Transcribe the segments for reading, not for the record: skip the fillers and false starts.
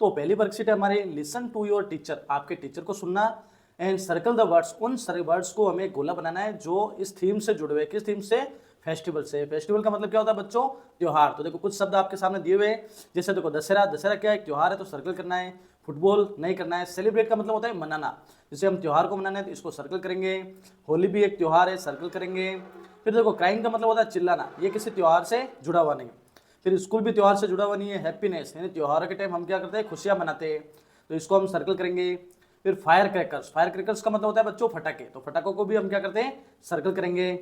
तो पहली वर्कशीट है हमारी लिसन टू योर टीचर, आपके टीचर को सुनना एंड सर्कल द वर्ड्स, उन सारे वर्ड्स को हमें गोला बनाना है जो इस थीम से जुड़े हुए। किस थीम से? फेस्टिवल से। फेस्टिवल का मतलब क्या होता है बच्चों? त्योहार। तो देखो कुछ शब्द आपके सामने दिए हुए हैं, जैसे देखो दशहरा, दशहरा क्या है? त्योहार है तो सर्कल करना है। फुटबॉल नहीं करना है। सेलिब्रेट का मतलब होता है मनाना, जैसे हम त्योहार को मनाना है तो इसको सर्कल करेंगे। होली भी एक त्योहार है, सर्कल करेंगे। फिर देखो क्राइंग का मतलब होता है चिल्लाना, ये किसी त्योहार से जुड़ा हुआ नहीं। फिर स्कूल भी त्योहार से जुड़ा हुआ नहीं है। हैप्पीनेस यानी त्योहार के टाइम हम क्या करते हैं? खुशियां मनाते हैं, तो इसको हम सर्कल करेंगे। फिर फायर क्रैकर्स, फायर क्रैकर्स का मतलब होता है बच्चों फटाके, तो फटाकों को भी हम क्या करते हैं? सर्कल करेंगे।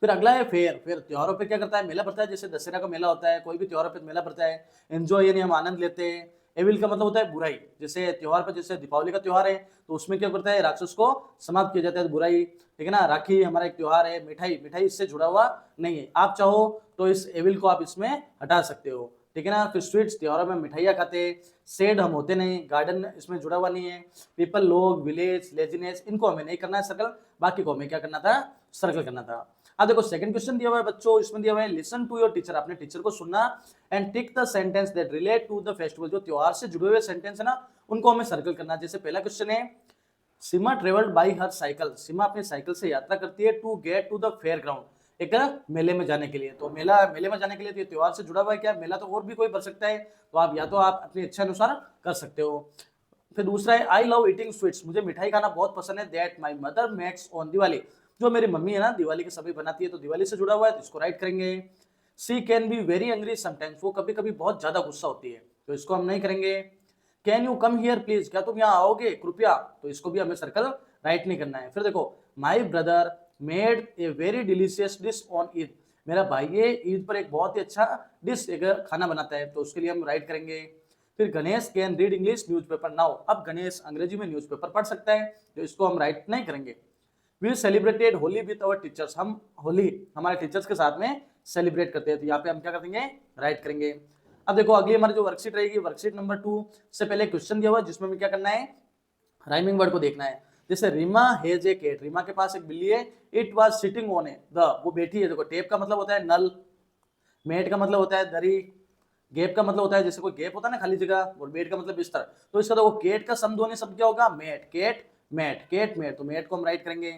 फिर अगला है फेयर। फिर त्योहारों पे क्या करता है? मेला पड़ता है, जैसे दशहरा का मेला होता है, कोई भी त्योहारों पे मेला पड़ता है। एंजॉय यानी हम आनंद लेते हैं। एविल का मतलब होता है बुराई, जैसे त्योहार पर, जैसे दीपावली का त्योहार है तो उसमें क्या करता है? राक्षस को समाप्त किया जाता है, बुराई, ठीक है ना। राखी हमारा एक त्योहार है। मिठाई, मिठाई इससे जुड़ा हुआ नहीं है। आप चाहो तो इस एविल को आप इसमें हटा सकते हो, ठीक है ना। फिर स्वीट्स, त्योहारों में मिठाइयाँ खाते हैं। सेड हम होते नहीं, गार्डन इसमें जुड़ा हुआ नहीं है। पीपल, लोग, विलेज, लेजीनेस, इनको हमें नहीं करना है सर्कल, बाकी को हमें क्या करना था? सर्कल करना था। अब देखो सेकंड क्वेश्चन दिया हुआ है बच्चों, इसमें दिया हुआ है लिसन टू योर टीचर, अपने टीचर को सुनना and tick the sentence that relate to the festival, जो त्योहार से जुड़े हुए सेंटेंस है ना उनको हमें सर्कल करना। जैसे पहला क्वेश्चन है Seema travelled by her cycle, Seema अपनी साइकिल से यात्रा करती है to get to the fair ground, एक मेले में जाने के लिए। तो मेला, मेले में जाने के लिए तो ये त्योहार से जुड़ा हुआ है क्या? मेला तो और भी कोई बन सकता है, तो आप या तो आप अपनी इच्छा अनुसार कर सकते हो। फिर दूसरा है आई लव ईटिंग स्वीट्स, मुझे मिठाई खाना बहुत पसंद है। That my mother makes on Diwali, जो मेरी मम्मी है ना दिवाली के समय बनाती है, तो दिवाली से जुड़ा हुआ है तो इसको राइट करेंगे। She can be very angry sometimes, वो कभी कभी बहुत ज्यादा गुस्सा होती है, तो इसको हम नहीं करेंगे। Can you come here please, क्या तुम यहाँ आओगे कृपया, तो इसको भी हमें सर्कल राइट नहीं करना है। फिर देखो my brother made a very delicious dish on Eid, मेरा भाई ये ईद पर एक बहुत ही अच्छा डिश, एक खाना बनाता है, तो उसके लिए हम राइट करेंगे। फिर Ganesh can read English newspaper now, अब गणेश अंग्रेजी में न्यूज़पेपर पढ़ सकता है, तो इसको हम राइट नहीं करेंगे। We celebrated Holi with our teachers, हम होली हमारे टीचर्स के साथ में सेलिब्रेट करते हैं, तो यहाँ पे हम क्या कर देंगे? राइट करेंगे। अब देखो अगली हमारी जो वर्कशीट रहेगी, वर्कशीट नंबर 2 से पहले क्वेश्चन दिया हुआ है जिसमें हमें क्या करना है? राइमिंग वर्ड को देखना है। जैसे Reema has a cat, Reema के पास एक बिल्ली है। It was sitting on a the, वो बैठी है। देखो टेप का मतलब होता है नल, मेट का मतलब होता है दरी, गैप का मतलब होता है जैसे कोई गैप होता है ना खाली जगह, और बेड का मतलब बिस्तर। तो इसका देखो केट का समध्वनि शब्द क्या होगा? Mat, cat mat, cat mat, तो मेट को हम राइट करेंगे।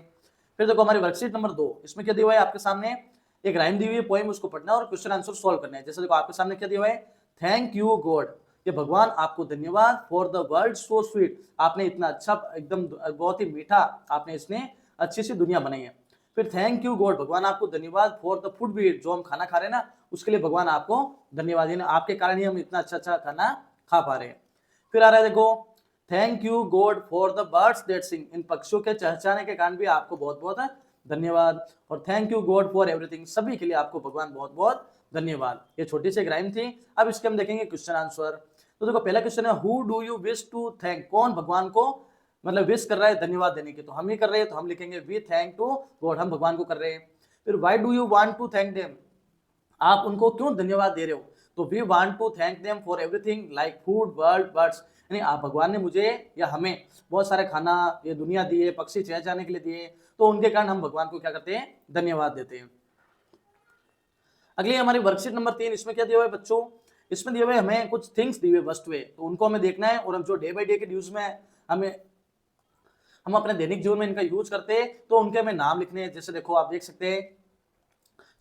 फिर देखो हमारी वर्कशीट नंबर 2, इसमें क्या दिया हुआ है आपके सामने? एक राइम दी हुई है, पोएम, उसको पढ़ना है और क्वेश्चन आंसर सॉल्व करना है। जैसे देखो आपके सामने क्या दिया हुआ है? थैंक यू गॉड, ये भगवान आपको धन्यवाद, for the world so sweet, आपने इतना अच्छा, एकदम बहुत ही मीठा, आपने इसने अच्छी सी दुनिया बनाई है। फिर थैंक यू गॉड, भगवान आपको धन्यवाद, for the food we eat, जो हम खाना खा रहे हैं ना उसके लिए भगवान आपको धन्यवाद, यानी आपके कारण ही हम इतना अच्छा अच्छा खाना खा पा रहे हैं। फिर आ रहा है देखो thank you God for the birds that sing, इन पक्षियों के चहचहाने के कारण भी आपको बहुत बहुत धन्यवाद। और thank you God for everything, सभी के लिए आपको भगवान बहुत बहुत धन्यवाद। ये छोटी सी एक राइम थी। अब इसके हम देखेंगे क्वेश्चन आंसर। तो देखो पहला क्वेश्चन है who do you wish to thank, कौन भगवान को मतलब विश कर रहा है धन्यवाद देने की, तो हम ही कर रहे हैं, तो हम लिखेंगे वी थैंक टू गॉड, हम भगवान को कर रहे हैं। फिर why do you want to thank them, आप उनको क्यों धन्यवाद दे रहे हो, तो we want to thank them for everything like food world birds, यानी आप भगवान ने मुझे या हमें बहुत सारे खाना, ये दुनिया दिए, पक्षी चहचहाने के लिए दिए, तो उनके कारण हम भगवान को क्या करते हैं? धन्यवाद देते हैं। अगली हमारी वर्कशीट नंबर 3, इसमें क्या दिया हुआ है बच्चों? इसमें दिए हुए हमें कुछ थिंग्स दिए हुए वस्तुएं, तो उनको हमें देखना है, और हम जो डे बाई डे के यूज में हमें हम अपने दैनिक जीवन में इनका यूज करते हैं, तो उनके हमें नाम लिखने हैं। जैसे देखो आप देख सकते हैं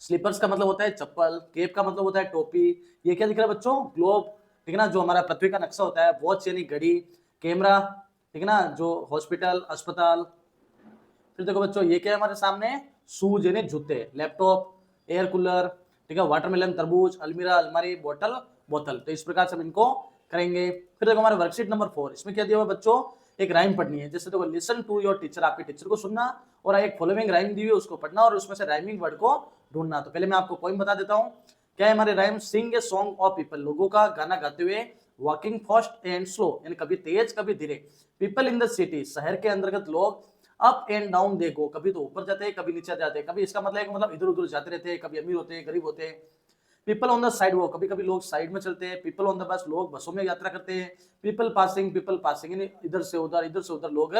स्लीपर्स का मतलब होता है चप्पल, केप का मतलब होता है टोपी, ये क्या दिख रहा है बच्चों? ग्लोब, ठीक है ना, जो हमारा पृथ्वी का नक्शा होता है। वॉच यानी घड़ी, कैमरा, ठीक है ना, जो हॉस्पिटल, अस्पताल। फिर देखो बच्चों ये क्या है हमारे सामने? शूज यानी जूते, लैपटॉप, एयर कूलर, ठीक है, वाटरमेलन, तरबूज, अलमीरा, अलमारी, बोतल, बोतल। तो इस प्रकार से हम इनको करेंगे। फिर देखो हमारे वर्कशीट नंबर 4, इसमें क्या दिया हुआ बच्चों? एक राइम पढ़नी है। जैसे देखो लिसन टू योर टीचर, आपके टीचर को सुनना और एक फॉलोइंग राइम दी हुई है उसको पढ़ना और उसमें से राइमिंग वर्ड को ढूंढना। तो पहले मैं आपको पॉइंट बता देता हूँ क्या है हमारे rhyme. Sing a song of people, लोगों का गाना गाते हुए। वॉकिंग फास्ट एंड स्लो, यानी कभी तेज कभी धीरे। पीपल इन द सिटी, शहर के अंतर्गत लोग। अप एंड डाउन दे गो, कभी तो ऊपर जाते हैं कभी नीचे जाते हैं, कभी इसका मतलब है कि मतलब इधर उधर जाते रहते हैं, कभी अमीर होते हैं गरीब होते हैं। पीपल ऑन द साइड वो, कभी कभी लोग साइड में चलते हैं। पीपल ऑन द बस, लोग बसों में यात्रा करते हैं। पीपल पासिंग यानी इधर से उधर लोग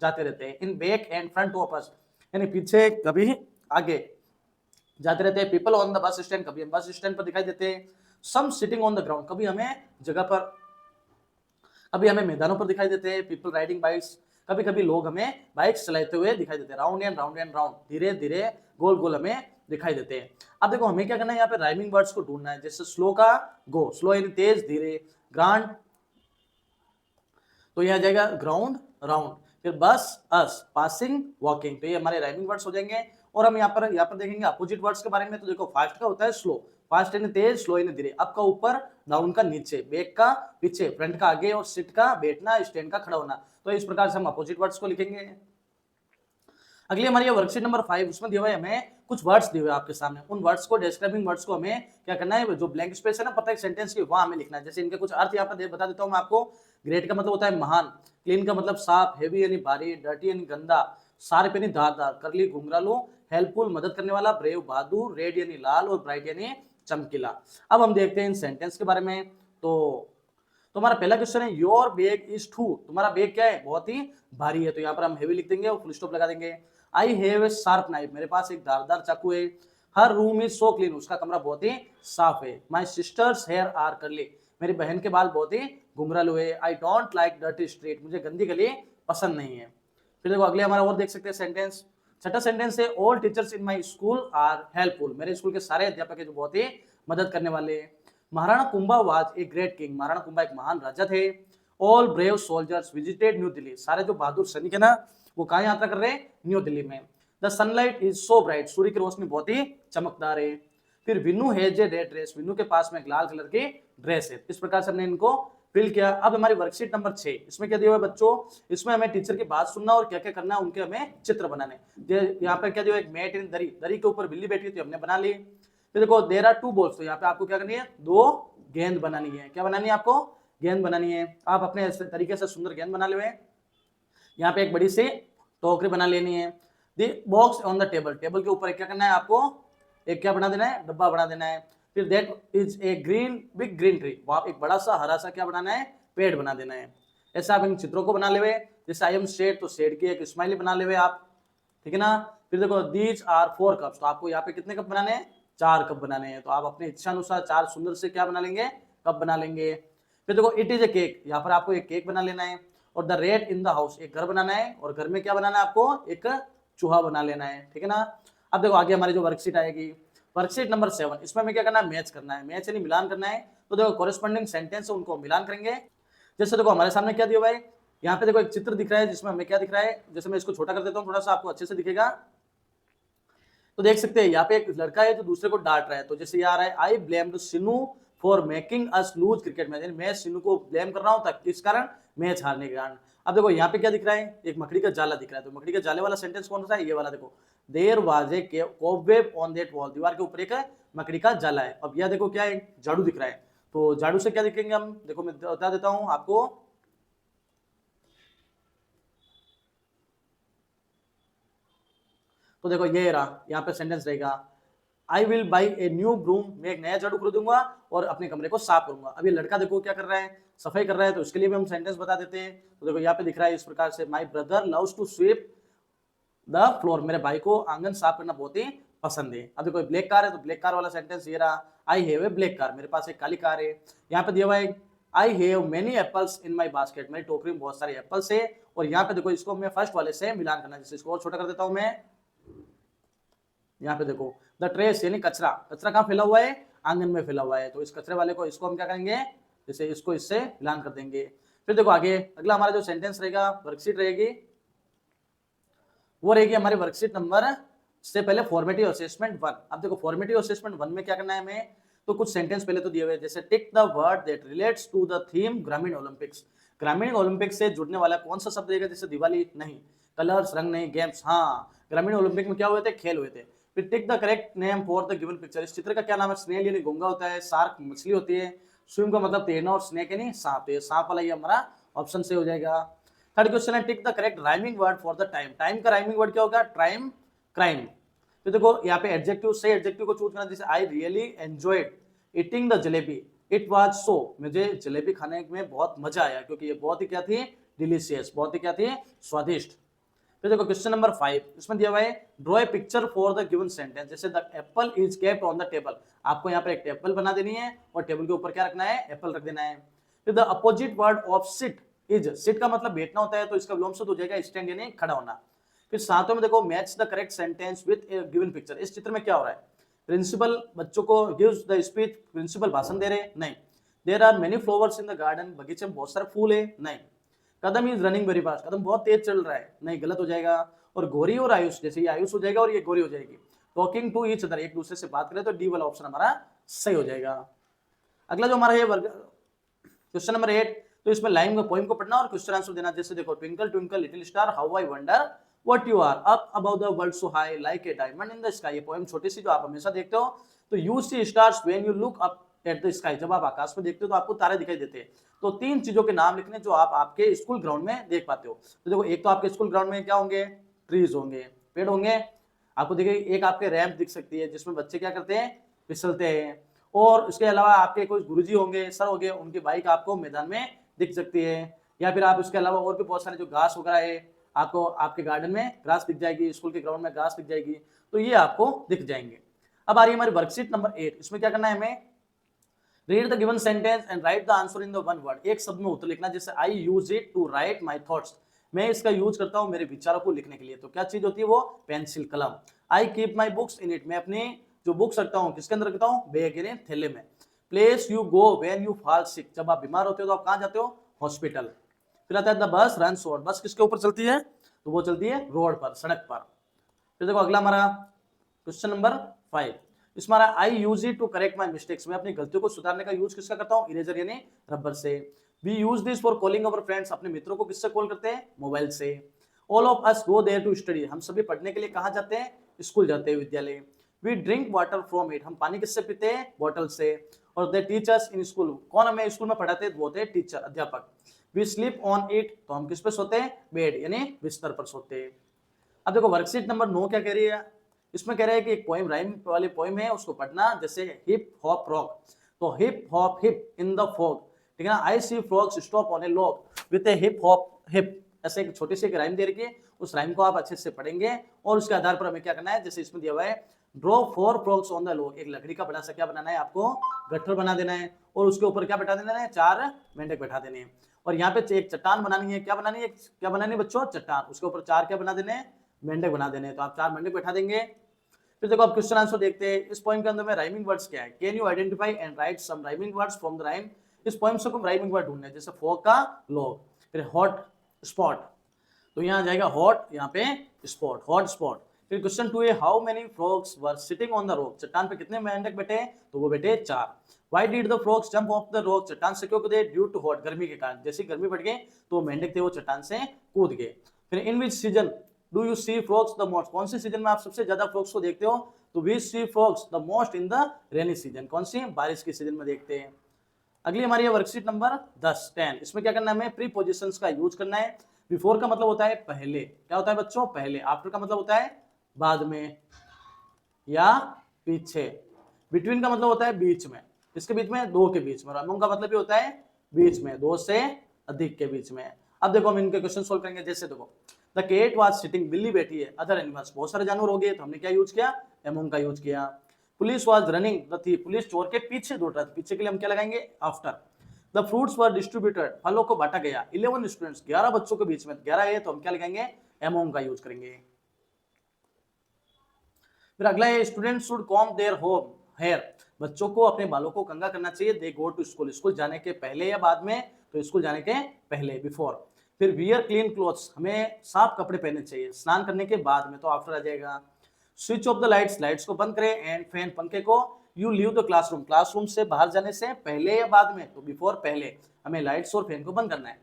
जाते रहते हैं। In back and front of us, यानी पीछे कभी आगे जाते रहते हैं। People on the bus stand, कभी हम बस स्टैंड पर दिखाई देते हैं। सम सिटिंग ऑन द ग्राउंड, कभी हमें जगह पर कभी हमें मैदानों पर दिखाई देते हैं, पीपल राइडिंग बाइक्स, कभी कभी लोग हमें बाइक्स चलाते हुए दिखाई देते हैं, round and round and round, धीरे धीरे गोल गोल हमें दिखाई देते हैं। अब देखो हमें क्या करना है, यहाँ पे राइमिंग वर्ड्स को ढूंढना है। जैसे स्लो का गो, स्लो यानी तेज, धीरे, ग्रांड तो ये आ जाएगा ग्राउंड राउंड, फिर बस अस, पासिंग, वॉकिंग, तो ये हमारे राइमिंग वर्ड्स हो जाएंगे। और हम यहाँ पर देखेंगे अपोजिट वर्ड्स के बारे में। तो देखो फास्ट का होता है स्लो, फास्ट यानी तेज, स्लो यानी धीरे, अप का ऊपर, डाउन का नीचे, बैक का पीछे, फ्रंट का आगे और सिट का बैठना, स्टैंड का खड़ा होना। तो इस प्रकार से हम अपोजिट वर्ड्स को लिखेंगे। अगली हमारी वर्कशीट नंबर 5, उसमें दिया हुआ है हमें कुछ वर्ड्स दिए हुए आपके सामने। उन वर्ड्स को, डिस्क्राइबिंग वर्ड्स को हमें क्या करना है, जो ब्लैंक स्पेस है ना प्रत्येक सेंटेंस की, वहां हमें लिखना है। जैसे इनके कुछ अर्थ यहाँ पर बता देता हूँ मैं आपको। ग्रेट का मतलब होता है महान, क्लीन का मतलब साफ, हेवी यानी भारी, डर्टी यानी गंदा, शार्प यानी धारदार, करली घुंघरालू, हेल्पफुल मदद करने वाला, ब्रेव बहादुर, रेड यानी लाल और ब्राइट यानी चमकीला। अब हम देखते हैं इन सेंटेंस के बारे में। तो हमारा पहला क्वेश्चन है योर बैग इज टू, तुम्हारा बैग क्या है, बहुत ही भारी है। तो यहाँ पर हम हेवी लिख देंगे और फुल स्टॉप लगा देंगे। आई हैव ए शार्प नाइफ, मेरे पास एक धारदार चाकू है। हर रूम इज सो क्लीन, उसका कमरा बहुत ही साफ है। माई सिस्टर्स हेयर आर कर्ली, मेरी बहन के बाल बहुत ही घुंघरालू है। I don't like dirty street, मुझे गंदी गली पसंद नहीं है। फिर देखो अगले हमारा और देख सकते हैं सेंटेंस। छठा सेंटेंस है all teachers in my school are helpful, मेरे स्कूल के सारे अध्यापक है जो बहुत ही मदद करने वाले। Maharana Kumbha was a great king, Maharana Kumbha एक महान राजा थे। All brave soldiers visited new Delhi, सारे जो बहादुर सैनिक है ना वो कहाँ यात्रा कर रहे हैं, न्यू दिल्ली में। The sunlight is so bright, सूर्य की रोशनी बहुत ही चमकदार है। फिर Vinnu has a red dress, Vinnu के पास में एक लाल कलर की ड्रेस है। इस प्रकार से हमने इनको फिल किया। अब हमारी वर्कशीट नंबर 6, इसमें क्या दिया हुआ है बच्चों, इसमें हमें टीचर की बात सुनना और क्या क्या करना है उनके हमें चित्र बनाने। यहाँ पर क्या दिया, एक मैट इन दरी, दरी के ऊपर बिल्ली बैठी थी, हमने बना ली। फिर देखो देयर आर टू बॉल्स, तो यहाँ पे आपको क्या करनी है, 2 गेंद बनानी है। क्या बनानी है आपको, गेंद बनानी है। आप अपने तरीके से सुंदर गेंद बना ले। यहाँ पे एक बड़ी सी टोकरी बना लेनी है। The box on the table, table के ऊपर क्या करना है आपको, एक क्या बना देना है, डब्बा बना देना है। फिर that is a green big green tree, वहां एक बड़ा सा हरा सा क्या बनाना है, पेड़ बना देना है। ऐसा आप इन चित्रों को बना लेवे। जैसे आई एम शेड, तो शेड की एक स्माइली बना लेवे आप, ठीक है ना। फिर देखो दीज आर 4 कप्स, तो आपको यहाँ पे कितने कप बनाने हैं, 4 कप बनाने हैं। तो आप अपनी इच्छा अनुसार 4 सुंदर से क्या बना लेंगे, कप बना लेंगे। फिर देखो इट इज ए केक, यहाँ पर आपको एक केक बना लेना है। और the rate in the house, एक घर बनाना है और घर में क्या बनाना है आपको, एक चूहा बना लेना है, ठीक है ना। अब देखो आगे हमारी जो वर्कशीट आएगी, वर्कशीट नंबर 7, इसमें हमें क्या करना है, मैच करना है, मैच यानी मिलान करना है। तो देखो कोरेस्पोंडिंग सेंटेंस है उनको मिलान करेंगे। जैसे देखो हमारे सामने क्या दिया हुआ है, यहाँ पे देखो एक चित्र दिख रहा है जिसमें हमें क्या दिख रहा है, जैसे मैं इसको छोटा कर देता हूँ थोड़ा सा, आपको अच्छे से दिखेगा। तो देख सकते हैं यहाँ पे एक लड़का है जो दूसरे को डांट रहा है। तो जैसे ये आ रहा है, I blame Sinu for making us lose cricket match, मैं सिनू को ब्लेम कर रहा हूँ ताकि किस कारण, मैच हारने के कारण। अब देखो यहाँ पे क्या दिख रहा है, एक मकड़ी का जाला दिख रहा है। तो मकड़ी के जाले वाला सेंटेंस कौन सा है, ये वाला देखो, there was a cobweb on that wall, दीवार के ऊपर एक मकड़ी का जाला है। अब यह देखो क्या है, झाड़ू दिख रहा है। तो झाड़ू से क्या दिखेंगे हम, देखो मैं बता देता हूं आपको। तो देखो ये रहा, यहाँ पे सेंटेंस रहेगा, I will buy a new broom, मैं एक नया झाड़ू खरीदूंगा और अपने कमरे को साफ करूंगा। अब ये लड़का देखो क्या कर रहा है, सफाई कर रहा है, तो इसके लिए भी हम सेंटेंस बता देते हैं। तो देखो यहाँ पे दिख रहा है इस प्रकार से, my brother loves to sweep the floor, मेरे भाई को आंगन साफ करना बहुत ही पसंद है। अब देखो ब्लैक कार है, तो ब्लैक कार वाला सेंटेंस ये रहा, आई हैव ए ब्लैक कार, मेरे पास एक काली कार है। यहाँ पे दिया हुआ है, I have many apples in my basket, मेरी टोकरी में बहुत सारे एप्पल्स है। और यहाँ पे देखो इसको मैं फर्स्ट वाले से मिलान करना है, जैसे इसको और छोटा कर देता हूँ मैं। यहाँ पे देखो द ट्रेस यानी कचरा, कचरा कहाँ फैला हुआ है, आंगन में फैला हुआ है। तो इस कचरे वाले को, इसको हम क्या करेंगे, जैसे इसको इससे मिलान कर देंगे। फिर देखो आगे अगला हमारा जो सेंटेंस रहेगा, वर्कशीट रहेगी, वो रहेगी हमारी वर्कशीट नंबर से पहले फॉर्मेटिव असेसमेंट 1। अब देखो फॉर्मेटिव असेसमेंट 1 में क्या करना है हमें, तो कुछ सेंटेंस पहले तो दिए हुए, जैसे tick the word that relates to the theme ग्रामीण ओलंपिक्स, ग्रामीण ओलंपिक्स से जुड़ने वाला कौन सा शब्द रहेगा, जैसे दिवाली नहीं, कलर्स रंग नहीं, गेम्स हाँ, ग्रामीण ओलंपिक में क्या हुए थे, खेल हुए थे। फिर tick the correct name for the given picture, इस चित्र का क्या नाम है, स्नेल यानी घोंगा होता है, शार्क मछली होती है, स्विम का मतलब तैरना और स्नेक यानी सांप, तो ये सांप वाला ये हमारा ऑप्शन से हो जाएगा। थर्ड क्वेश्चन है टिक the correct rhyming word for the time, time का राइमिंग वर्ड क्या होगा, टाइम क्राइम। तो देखो यहाँ पे एडजेक्टिव से एडजेक्टिव को चूज करना, जैसे I really enjoyed eating the jalebi, it was so, मुझे जलेबी खाने में बहुत मजा आया क्योंकि ये बहुत ही क्या थी, डिलीशियस, बहुत ही क्या थी, स्वादिष्ट। फिर देखो क्वेश्चन नंबर 5, इसमें दिया हुआ है draw a picture for the given sentence, जैसे the apple is kept on the table, आपको यहाँ पर एक टेबल बना देनी है और टेबल के ऊपर क्या रखना है, एप्पल रख देना है। फिर the opposite word of sit is, sit का मतलब बैठना होता है, तो इसका विलोम शब्द हो जाएगा स्टैंड यानी खड़ा होना। फिर सातवें में देखो match the correct sentence with A given picture. इस चित्र में क्या हो रहा है, प्रिंसिपल बच्चों को गिव्स द स्पीच, प्रिंसिपल भाषण दे रहे, नहीं। There are many flowers in the garden, बगीचे में बहुत सारे फूल है, नहीं। Kadam is running very fast, Kadam बहुत तेज चल रहा है, नहीं, गलत हो जाएगा। और गौरी और आयुष, जैसे ये आयुष हो जाएगा और ये गौरी हो जाएगी। टॉकिंग टू ईच अदर, एक दूसरे से बात करें, तो डी वाला ऑप्शन हमारा सही हो जाएगा। अगला जो हमारा ये वर्ग क्वेश्चन नंबर 8, तो इसमें लाइन में पोएम को पढ़ना और क्वेश्चन आंसर देना। जैसे देखो, twinkle twinkle little star how I wonder what you are up above the world so high like a diamond in the sky. ये पोएम छोटी सी जो आप हमेशा देखते हो, तो you see stars when you look up at the sky, जब आप आकाश में देखते हो तो आपको तारे दिखाई देते हैं। तो 3 चीजों के नाम लिखने जो आप आपके स्कूल ग्राउंड में देख पाते हो। तो देखो, एक तो आपके स्कूल ग्राउंड में क्या होंगे, ट्रीज होंगे, पेड़ होंगे। आपको देखिए एक आपके रैंप दिख सकती है जिसमें बच्चे क्या करते हैं, फिसलते हैं। और इसके अलावा आपके कोई गुरुजी होंगे, सर होंगे, उनकी बाइक आपको मैदान में दिख सकती है। या फिर आप इसके अलावा और भी बहुत सारे जो घास वगैरह है, आपको आपके गार्डन में घास दिख जाएगी, स्कूल के ग्राउंड में घास दिख जाएगी, तो ये आपको दिख जाएंगे। अब आ रही है हमारी वर्कशीट नंबर 8। इसमें क्या करना है हमें, read the given sentence and write the answer in the one word. एक शब्द में उत्तर लिखना। जैसे I use it to write my thoughts, मैं इसका यूज करता हूं मेरे विचारों को लिखने के लिए। तो क्या चीज होती है वो, पेंसिल कलम। I keep my books in it, मैं अपनी जो बुक्स रखता हूँ किसके अंदर रखता हूँ, बैग यानी थैले में। Place you go when you fall sick, जब आप बीमार होते हो तो आप कहाँ जाते हो, हॉस्पिटल। फिर आता है द बस रन्स ऑन, बस किसके ऊपर चलती है, तो वो चलती है रोड पर, सड़क पर। फिर देखो अगला हमारा क्वेश्चन नंबर 5। इसमें हमारा I use it to correct my mistakes, मैं अपनी गलतियों को सुधारने का यूज किसका करता हूँ, इरेजर यानी रबर से। We use this for calling our friends, अपने मित्रों को किससे कॉल करते हैं, मोबाइल से। All of us go there to study, हम सभी पढ़ने के लिए कहाँ जाते हैं, स्कूल जाते हैं, विद्यालय। We drink water from it, हम पानी किससे पीते हैं, बॉटल से। और दे टीचर्स इन स्कूल, कौन हमें स्कूल में पढ़ाते हैं, वो होते हैं टीचर, अध्यापक। वी स्लीप ऑन इट, तो हम किस पे सोते हैं, बेड यानी बिस्तर पर सोते हैं। अब देखो वर्कशीट नंबर 9 क्या कह रही है, इसमें कह रहा है कि एक पोएम, राइम वाली पोएम है, उसको पढ़ना। जैसे हिप हॉप रॉक, तो hip hop hip in the fog, ठीक है ना। I see frogs stop on a log with a hip hop hip, ऐसे एक छोटी सी एक राइम दे रखी है, उस राइम को आप अच्छे से पढ़ेंगे और उसके आधार पर हमें क्या करना है, जैसे इसमें दिया हुआ है draw 4 frogs on the log, एक लकड़ी का बड़ा सा क्या बनाना है, आपको गट्ठर बना देना है और उसके ऊपर क्या बैठा देना है, 4 मेंढक बैठा देने हैं। और यहाँ पे एक चट्टान बनानी है, क्या बनानी है, क्या बनानी है बच्चों, चट्टान, उसके ऊपर 4 क्या बना देने हैं, मेंढक बना देने हैं। तो आप 4 मेंढक बैठा देंगे। फिर देखो आप क्वेश्चन आंसर देखते हैं। इस पोएम के अंदर में राइमिंग वर्ड्स क्या है, can you identify and write some rhyming words from the rhyme. इस पोएम से राइमिंग वर्ड ढूंढने, जैसे फॉग का लॉग, फिर हॉट स्पॉट, तो यहाँ जाएगा हॉट, यहाँ पे स्पॉट, हॉट स्पॉट। फिर क्वेश्चन 2 है how many frogs were sitting on the rock, चट्टान पे कितने मेंढक बैठे, तो वो बैठे 4। Why did the frogs jump of the rock, चट्टान से क्यों कूदे, ड्यू टू हॉट, गर्मी के कारण, जैसे गर्मी बढ़ गई तो मेंढक थे वो चट्टान से कूद गए। फिर in which season do you see frogs the most, कौन सी सीजन में आप सबसे ज्यादा फ्रॉग्स को देखते हो, तो we see frogs the most in the rainy season, कौन सी, बारिश के सीजन में देखते हैं। अगली हमारी है वर्कशीट नंबर 10। इसमें क्या करना है, हमें प्रीपोजिशंस का यूज करना है। बिफोर का मतलब होता है पहले, क्या होता है बच्चों, पहले। आफ्टर का मतलब होता है बाद में या पीछे। बिटवीन का मतलब होता है बीच में, इसके बीच में, 2 के बीच में। और अमंग का मतलब भी होता है बीच में, 2 से अधिक के बीच में। अब देखो हम इनके क्वेश्चन सोल्व करेंगे। जैसे देखो द केट वाज सिटिंग, बिल्ली बैठी है, अदर एनिमल्स, बहुत सारे जानवर हो गए, तो हमने क्या यूज किया, अमंग का यूज किया। Police was running the thief, police चोर के पीछे दौड़ रहा था, पीछे के लिए हम क्या लगाएंगे, after. The fruits were distributed, फलों को बांटा गया। 11 स्टूडेंट्स, 11 बच्चों के बीच में, 11 है तो हम क्या लगाएंगे, अमंग का यूज करेंगे। फिर अगला है student should comb their home hair, बच्चों को अपने बालों को कंघा करना चाहिए। They go to school, school जाने के पहले या बाद में, तो स्कूल जाने के पहले, बिफोर। फिर वियर क्लीन क्लोथ्स, हमें साफ कपड़े पहनने चाहिए, स्नान करने के बाद में, तो आफ्टर आ जाएगा। Switch off the lights, lights को बंद करें, एंड फैन, पंखे को। You leave the classroom, classroom से बाहर जाने से पहले या बाद में, तो बिफोर, पहले, हमें लाइट्स और फैन को बंद करना है।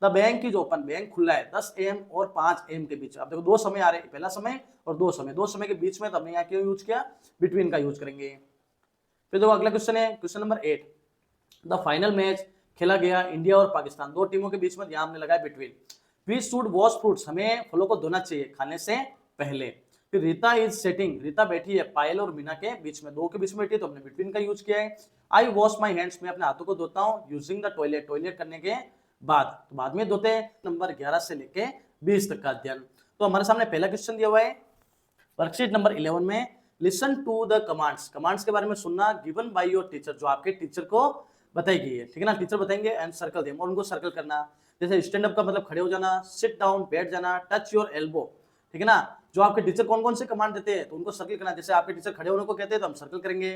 The bank is open, bank खुला है 10 AM और 5 AM के बीच। अब देखो 2 समय आ रहे हैं, पहला समय और 2 समय, 2 समय के बीच में, तो हमने यहाँ क्यों यूज किया, बिटवीन का यूज करेंगे। फिर देखो अगला क्वेश्चन है question number 8। The final match खेला गया इंडिया और पाकिस्तान, 2 टीमों के बीच में, यहाँ हमने लगाया between. We should wash fruits, हमें फलों को धोना चाहिए खाने से पहले। फिर रीता इज सेटिंग, रीता बैठी है पायल और मीना के बीच में, 2 के बीच में बैठी है, तो हमने बिटवीन का यूज किया है। आई वॉश माई हैंड्स, मैं अपने हाथों को धोता हूँ, यूजिंग द टॉयलेट, टॉयलेट करने के बाद, तो बाद में धोते हैं। नंबर 11 से लेके 20 तक का अध्ययन। तो हमारे सामने पहला क्वेश्चन दिया हुआ है वर्कशीट नंबर 11 में, listen to the commands, commands के बारे में सुनना, गिवन बाय योर टीचर, जो आपके टीचर को बताई गई है, ठीक है ना, टीचर बताएंगे, एंड सर्कल देम, और उनको सर्कल करना। जैसे स्टैंड अप का मतलब खड़े हो जाना, सिट डाउन बैठ जाना, टच योर एल्बो, ठीक है ना। जो आपके टीचर कौन कौन से कमांड देते हैं तो उनको सर्कल करना। जैसे आपके टीचर खड़े होने को कहते हैं तो हम सर्कल करेंगे,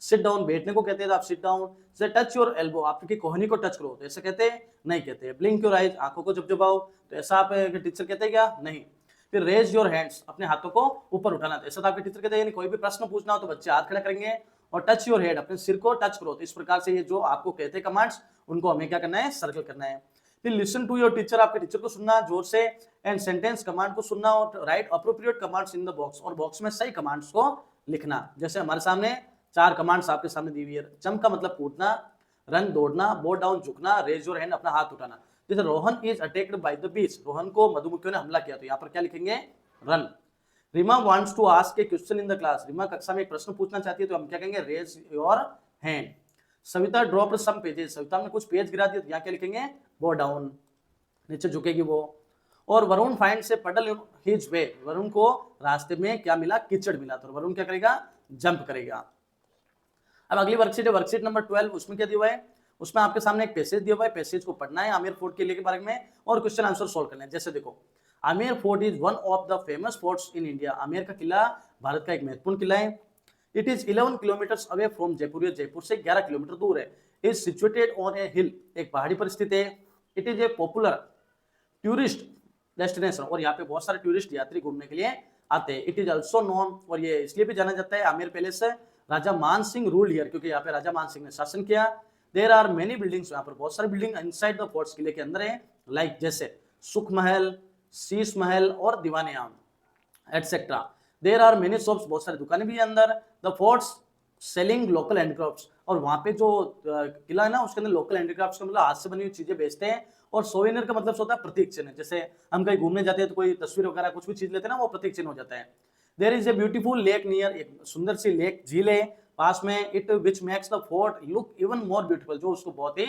सिट डाउन बैठने को कहते हैं तो आप सिट डाउन, जैसे टच योर एल्बो आपकी कोहनी को टच करो तो ऐसे कहते हैं, नहीं कहते। ब्लिंक योर आइज आंखों को झपझपाओ तो ऐसा आप टीचर कहते हैं क्या, नहीं। फिर रेज योर हैंड्स अपने हाथों को ऊपर उठाना तो ऐसा तो आपके टीचर कहते हैं। यानी कोई भी प्रश्न पूछना हो तो बच्चे हाथ खड़ा करेंगे। और टच योर हेड अपने सिर को टच करो तो इस प्रकार से ये जो आपको कहते हैं कमांड्स उनको हमें क्या करना है, सर्कल करना है। फिर लिसन टू योर टीचर आपके टीचर को सुनना जोर से, एंड सेंटेंस कमांड को सुनना और right appropriate commands in the box, और बॉक्स में सही कमांड्स को लिखना। जैसे हमारे सामने 4 कमांड्स आपके सामने दी हुई है। जंप का मतलब कूदना, रन दौड़ना, बो डाउन झुकना, रेज योर हैंड अपना हाथ उठाना। जैसे Rohan is attacked by the beach, Rohan को मधुमक्खियों ने हमला किया तो यहाँ पर क्या लिखेंगे, run. Reema wants to ask a question in the class, Reema कक्षा में एक प्रश्न पूछना चाहती है तो हम क्या कहेंगे, raise your hand. Savita drop some pages, Savita ने कुछ पेज गिरा दिए तो यहाँ क्या लिखेंगे, बो डाउन, नीचे झुकेगी वो। और वरुण फाइंड से पडल हिज वे, वरुण को रास्ते में क्या मिला, कीचड़ मिला तो वरुण क्या करेगा, जंप करेगा। अब अगली वर्कशीट है वर्कशीट नंबर 12, उसमें क्या दिया हुआ है, उसमें आपके सामने एक पैसेज दिया हुआ है, पैसेज को पढ़ना है आमेर फोर्ट किले के बारे में और क्वेश्चन आंसर सोल्व करना है। जैसे देखो, Amer fort is one of the famous forts in India, Amer का किला भारत का एक महत्वपूर्ण किला है। It is 11 kilometres away from Jaipur, ये जयपुर से 11 किलोमीटर दूर है। इज सिचुएटेड ऑन ए हिल, एक पहाड़ी पर स्थित है। It is a popular tourist destination, और यहाँ पे बहुत सारे टूरिस्ट यात्री घूमने के लिए आते हैं। इट इज ऑल्सो नोन, और ये इसलिए भी जाना जाता है आमेर पैलेस से, राजा मान सिंह रूल्ड हियर, क्योंकि यहाँ पे राजा मान सिंह ने शासन किया। देयर आर मेनी बिल्डिंग्स, यहाँ पर बहुत सारी बिल्डिंग इनसाइड द फोर्ट्स, किले के अंदर है। लाइक जैसे सुख महल, शीश महल और दीवाने आम etcetera. There are many shops, बहुत सारी दुकानें भी है अंदर। The forts selling local handicrafts, और वहाँ पे जो किला है ना उसके अंदर लोकल हैंडीक्राफ्ट्स का मतलब हाथ से बनी हुई चीजें बेचते हैं। और सोवेनियर का मतलब होता है प्रतीक चिन्ह, जैसे हम कहीं घूमने जाते हैं तो कोई तस्वीर वगैरह कुछ भी चीज लेते हैं ना, वो प्रतीक चिन्ह हो जाता है। There is a beautiful lake near, एक सुंदर सी लेक झील है पास में। It which makes the fort look even more beautiful, जो उसको बहुत ही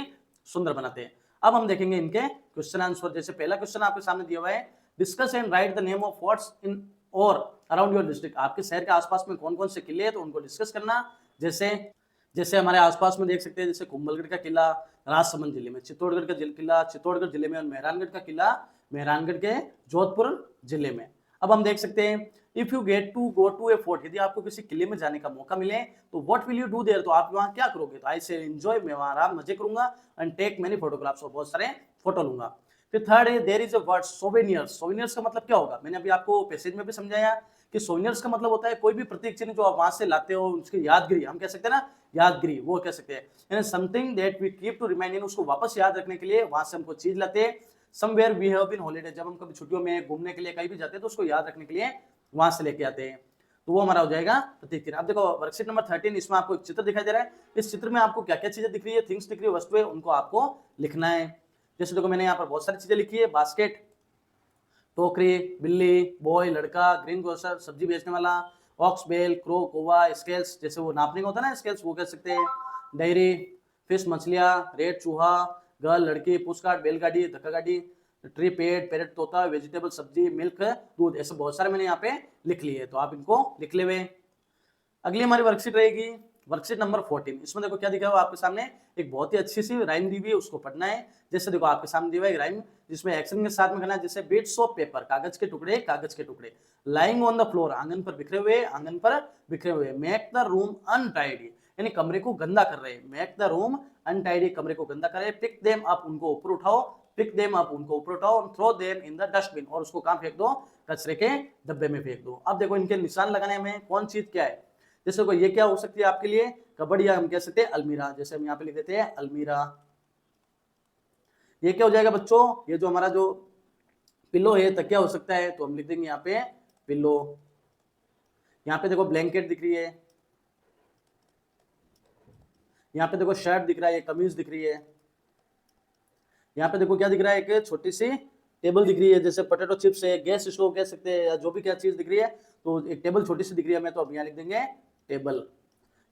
सुंदर बनाते हैं। अब हम देखेंगे इनके क्वेश्चन आंसर। जैसे पहला क्वेश्चन आपके सामने दिया हुआ है, discuss and write the name of forts in और अराउंड योर डिस्ट्रिक्ट, आपके शहर के आसपास में कौन कौन से किले हैं तो उनको डिस्कस करना। जैसे जैसे हमारे आसपास में देख सकते हैं, जैसे कुंभलगढ़ का किला राजसमंद जिले में, चित्तौड़गढ़ का किला चित्तौड़गढ़ जिले में, और मेहरानगढ़ का किला मेहरानगढ़ के जोधपुर जिले में। अब हम देख सकते हैं, if you get to go to a fort, यदि आपको किसी किले में जाने का मौका मिले तो what will you do their, तो आप वहां क्या करोगे, तो आई से एंजॉय, मैं वहां मजे करूंगा, एंड टेक मेनी फोटोग्राफ्स, और बहुत सारे फोटो लूंगा। फिर थर्ड है, there is a word souvenirs, souvenirs का मतलब क्या होगा, मैंने अभी आपको पैसेज में भी समझाया कि सोवेनियर्स का मतलब होता है कोई भी प्रतीक चिन्ह जो आप वहां से लाते हो, उसकी यादगिरी, हम कह सकते हैं ना यादगिरी, वो कह सकते हैं, यानी something that we keep to remind, उसको वापस याद रखने के लिए वहां से हमको चीज लाते हैं। Somewhere we have been holiday, जब हम कभी छुट्टियों में घूमने के लिए कहीं भी जाते हैं तो उसको याद रखने के लिए वहां से लेके आते हैं, तो वो हमारा हो जाएगा प्रतीक चिन्ह। अब देखो वर्कशीट नंबर 13, इसमें आपको एक चित्र दिखाई दे रहा है। इस चित्र में आपको क्या क्या चीजें दिख रही है, थिंग्स दिख रही है, वस्तुएं, उनको आपको लिखना है। जैसे देखो मैंने यहाँ पर बहुत सारी चीजें लिखी है, बास्केट, टोकरी, बिल्ली, बॉय लड़का, ग्रीन ग्रोसर सब्जी बेचने वाला, ऑक्स बेल, क्रो कौवा, स्केल्स जैसे वो नापने का होता है ना स्केल्स, वो कह सकते हैं, डायरी, फिश मछलियाँ, रेड चूहा, गर्ल लड़की, पुशकार्ट बैलगाड़ी, धक्का गाड़ी, ट्री पेड़, पैरेट तोता, वेजिटेबल सब्जी, मिल्क दूध, ऐसे बहुत सारे मैंने यहाँ पे लिख लिए, तो आप इनको लिख ले हुए। अगली हमारी वर्कशीट रहेगी वर्कशीट नंबर 14, इसमें देखो क्या दिखा हुआ आपके सामने, एक बहुत ही अच्छी सी राइम दी हुई है, उसको पढ़ना है। जैसे देखो आपके सामने दिया हुआ है राइम, जिसमें एक्शन के साथ में करना है, जैसे बिट्स ऑफ पेपर, कागज के टुकड़े, लाइंग ऑन द फ्लोर, आंगन पर बिखरे हुए, मेक द रूम अनटाइडी, यानी कमरे को गंदा कर रहे हैं, मेक द रूम अनटाइडी, कमरे को गंदा कर रहे हैं। पिक देम अप, उनको ऊपर उठाओ, throw them in the dustbin, और उसको कहाँ फेंक दो, कचरे के डब्बे में फेंक दो। अब देखो इनके निशान लगाने में कौन चीज क्या है, जैसे को ये क्या हो सकती है आपके लिए, कबर्ड, या हम कह सकते हैं अलमीरा, जैसे हम यहाँ पे लिख देते हैं अलमीरा। ये क्या हो जाएगा बच्चों, ये जो हमारा जो पिलो है तकिया हो सकता है, तो हम लिख देंगे यहाँ पे पिलो। यहाँ पे देखो ब्लैंकेट दिख रही है, यहाँ पे देखो शर्ट दिख रहा है, कमीज दिख रही है, यहाँ पे देखो क्या दिख रहा है, एक छोटी सी टेबल दिख रही है, जैसे पोटैटो चिप्स है, गैस स्टोव कह सकते हैं, या जो भी क्या चीज दिख रही है, तो एक टेबल छोटी सी दिख रही है हमें, तो अब यहाँ लिख देंगे टेबल।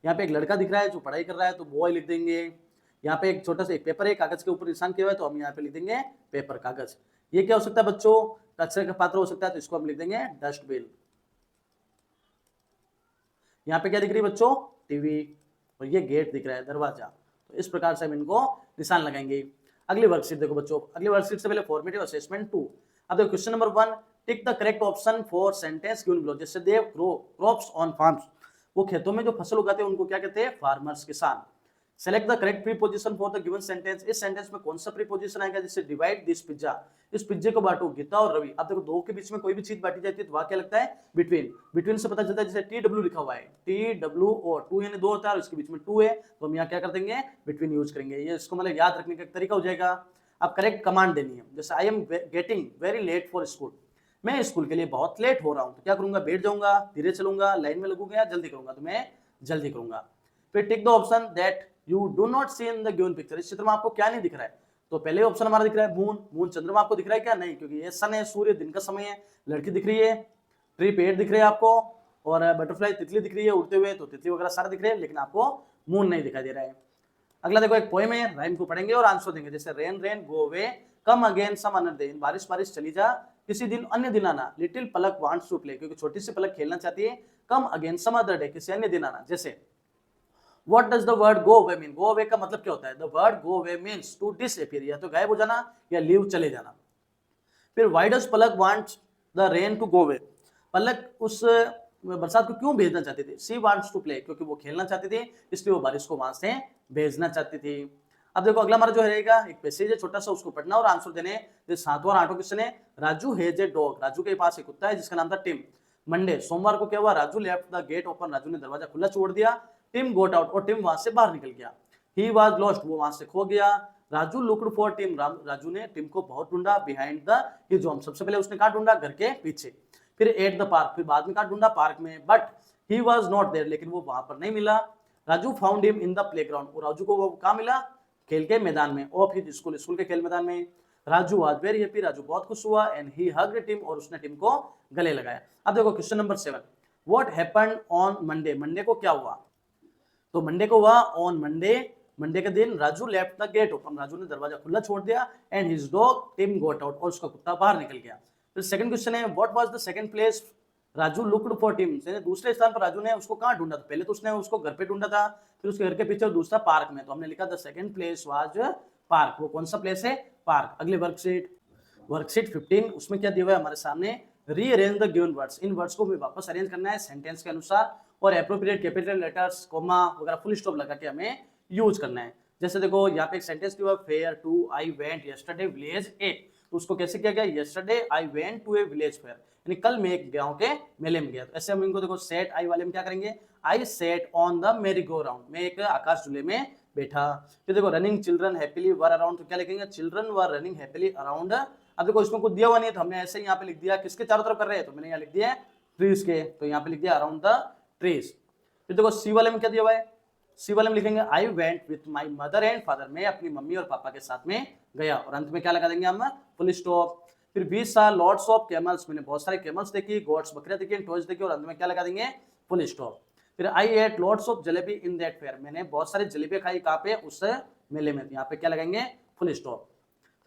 यहाँ पे एक लड़का दिख रहा है जो पढ़ाई कर रहा है, तो बॉय लिख देंगे। यहाँ पे एक छोटा सा एक पेपर है, कागज के ऊपर निशान किया हुआ है, तो हम यहाँ पे लिख देंगे पेपर, कागज। ये क्या हो सकता है बच्चों, कचरे का पात्र हो सकता है, तो इसको हम लिख देंगे डस्टबिन। यहाँ पे क्या दिख रही है बच्चों, टीवी, और ये गेट दिख रहा है, दरवाजा। तो इस प्रकार से हम इनको निशान लगाएंगे। अगली वर्कशीट देखो बच्चों, अगली वर्कशीट से पहले फॉर्मेटिव असेसमेंट 2। अब देखो question number 1, tick the correct option for sentence given below. जैसे they grow crops on farms, वो खेतों में जो फसल उगाते हैं उनको क्या कहते हैं, फार्मर्स, किसान। Select the correct preposition for the given sentence, इस सेंटेंस में कौन सा प्रीपोजिशन आएगा। जैसे डिवाइड दिस पिज्जा, इस पिज्जे को बांटो गीता और रवि। अब देखो दो के बीच में कोई भी चीज बांटी जाती है तो वहां क्या लगता है, बिटवीन। बिटवीन से पता चलता है, जैसे टी डब्ल्यू लिखा हुआ है, टी डब्ल्यू और टू यानी दो होता है और इसके बीच में टू है, तो हम यहाँ क्या कर देंगे, बिटवीन यूज करेंगे। ये इसको मतलब याद रखने का एक तरीका हो जाएगा। अब करेक्ट कमांड देनी है, जैसे I am getting very late for school, मैं स्कूल के लिए बहुत लेट हो रहा हूँ, तो क्या करूंगा, बैठ जाऊंगा, धीरे चलूंगा, लाइन में लगूंगा या जल्दी करूंगा, तो मैं जल्दी करूंगा। फिर tick the option that you do not see in the given picture, इस चित्र में आपको क्या नहीं दिख रहा है। तो पहले ऑप्शन हमारा दिख रहा है मून, मून चंद्रमा आपको दिख रहा है क्या, नहीं, क्योंकि ये सन है, सूर्य दिन का समय है। लड़की दिख रही है, ट्री पेड़ दिख रहे हैं आपको, और बटरफ्लाई तितली दिख रही है उड़ते हुए, तो तितली वगैरह सारे दिख रहे हैं, लेकिन आपको मून नहीं दिखाई दे रहा है। अगला देखो एक पोएम है, राइम को पढ़ेंगे और आंसर देंगे। जैसे rain rain go away, come again some another day, बारिश बारिश चली जा, किसी दिन अन्य दिन आना। Little Palak wants to play, क्योंकि छोटी सी पलक खेलना चाहती है। Come again some other day, किसी अन्य दिन आना। जैसे what does the word go away mean, go away का मतलब क्या होता है, the word go away means to disappear, या तो गायब हो जाना या लीव चले जाना। फिर why does Palak wants the rain to go away, Palak उस बरसात को क्यों भेजना चाहती थी। सी वांट्स टू प्ले, क्योंकि वो खेलना चाहती थी, इसलिए वो बारिश को वहां से भेजना चाहती थी। अब देखो अगला हमारा जो रहेगा, एक पैसेज है छोटा सा, उसको पढ़ना और आंसर देने। सातवां और आठवां क्वेश्चन है, Raju has a dog, Raju के पास एक कुत्ता है जिसका नाम था टिम। मंडे सोमवार को क्या हुआ, Raju left the gate open, Raju ने दरवाजा खुला छोड़ दिया। टिम गोट आउट, और टिम वहां से बाहर निकल गया। ही वाज लॉस्ट, वो वहां से खो गया। Raju looked for Tim, Raju ने टिम को बहुत ढूंढा। बिहाइंड द हिज होम, सबसे पहले उसने कहा ढूंढा, घर के पीछे। फिर एट द पार्क, फिर बाद में कहा ढूंढा, पार्क में। But he was not there, लेकिन वो वहां पर नहीं मिला। Raju found him in the playground, और राजू को वो कहाँ मिला, खेल के मैदान में, ऑफ हिज स्कूल, स्कूल के खेल मैदान में। Raju was very happy, Raju बहुत खुश हुआ। एंड ही हग्ड टिम, और उसने टिम को गले लगाया। अब देखो question number 7, what happened on Monday, Monday को क्या हुआ। तो मंडे को हुआ ऑन मंडे, मंडे के दिन Raju left the gate open, Raju ने दरवाजा खुला छोड़ दिया। And his dog Tim got out, और उसका कुत्ता बाहर निकल गया। फिर सेकंड क्वेश्चन है, what was the second place Raju looked for Tim, दूसरे स्थान पर राजू ने उसको कहाँ ढूंढा था। पहले तो उसने उसको घर पे ढूंढा था, फिर उसके घर के पीछे, दूसरा पार्क में। तो हमने लिखा the second place was park, वो कौन सा प्लेस है, पार्क। अगली वर्कशीट, वर्कशीट 15, उसमें क्या दिया हुआ है हमारे सामने, rearrange the given words, in words को हमें वापस अरेंज करना है सेंटेंस के अनुसार, और एप्रोप्रिएट कैपिटल लेटर्स, कॉमा वगैरह, फुल स्टॉप लगा के हमें यूज करना है। जैसे देखो यहाँ पे एक सेंटेंस दिया हुआ, fair to I went yesterday village a, तो उसको कैसे किया गया, yesterday I went to a village fair, यानी कल मैं एक गांव के मेले में गया। तो ऐसे हम इनको देखो, सेट आई वाले में क्या करेंगे, आई सेट ऑन द मेरी गो राउंड, मैं एक आकाश झूले में बैठा। फिर देखो running children happily were around, तो क्या लिखेंगे, children were running happily around. अब देखो इसमें कुछ दिया हुआ नहीं है, तो हमने ऐसे यहाँ पे लिख दिया, किसके चारों तरफ कर रहे हैं, तो मैंने यहाँ लिख दिया ट्रीज के, तो यहाँ पे लिख दिया अराउंड द ट्रीज। फिर देखो सी वाले में क्या दिया हुआ है, सी वाले में लिखेंगे I went with my mother and father, मैं अपनी मम्मी और पापा के साथ में गया, और अंत में क्या लगा देंगे हम, फुल स्टॉप। फिर 20 साल लॉट्स ऑफ कैमल्स, मैंने बहुत सारे कैमल्स देखी, गोट्स बकरियां देखी, टॉयज देखी, और अंत में क्या लगा देंगे, फुल स्टॉप। फिर I ate lots of jalebi in that fair, मैंने बहुत सारी जलेबी खाई, कहाँ पे, उस मेले में, यहाँ पे क्या लगाएंगे, फुल स्टॉप।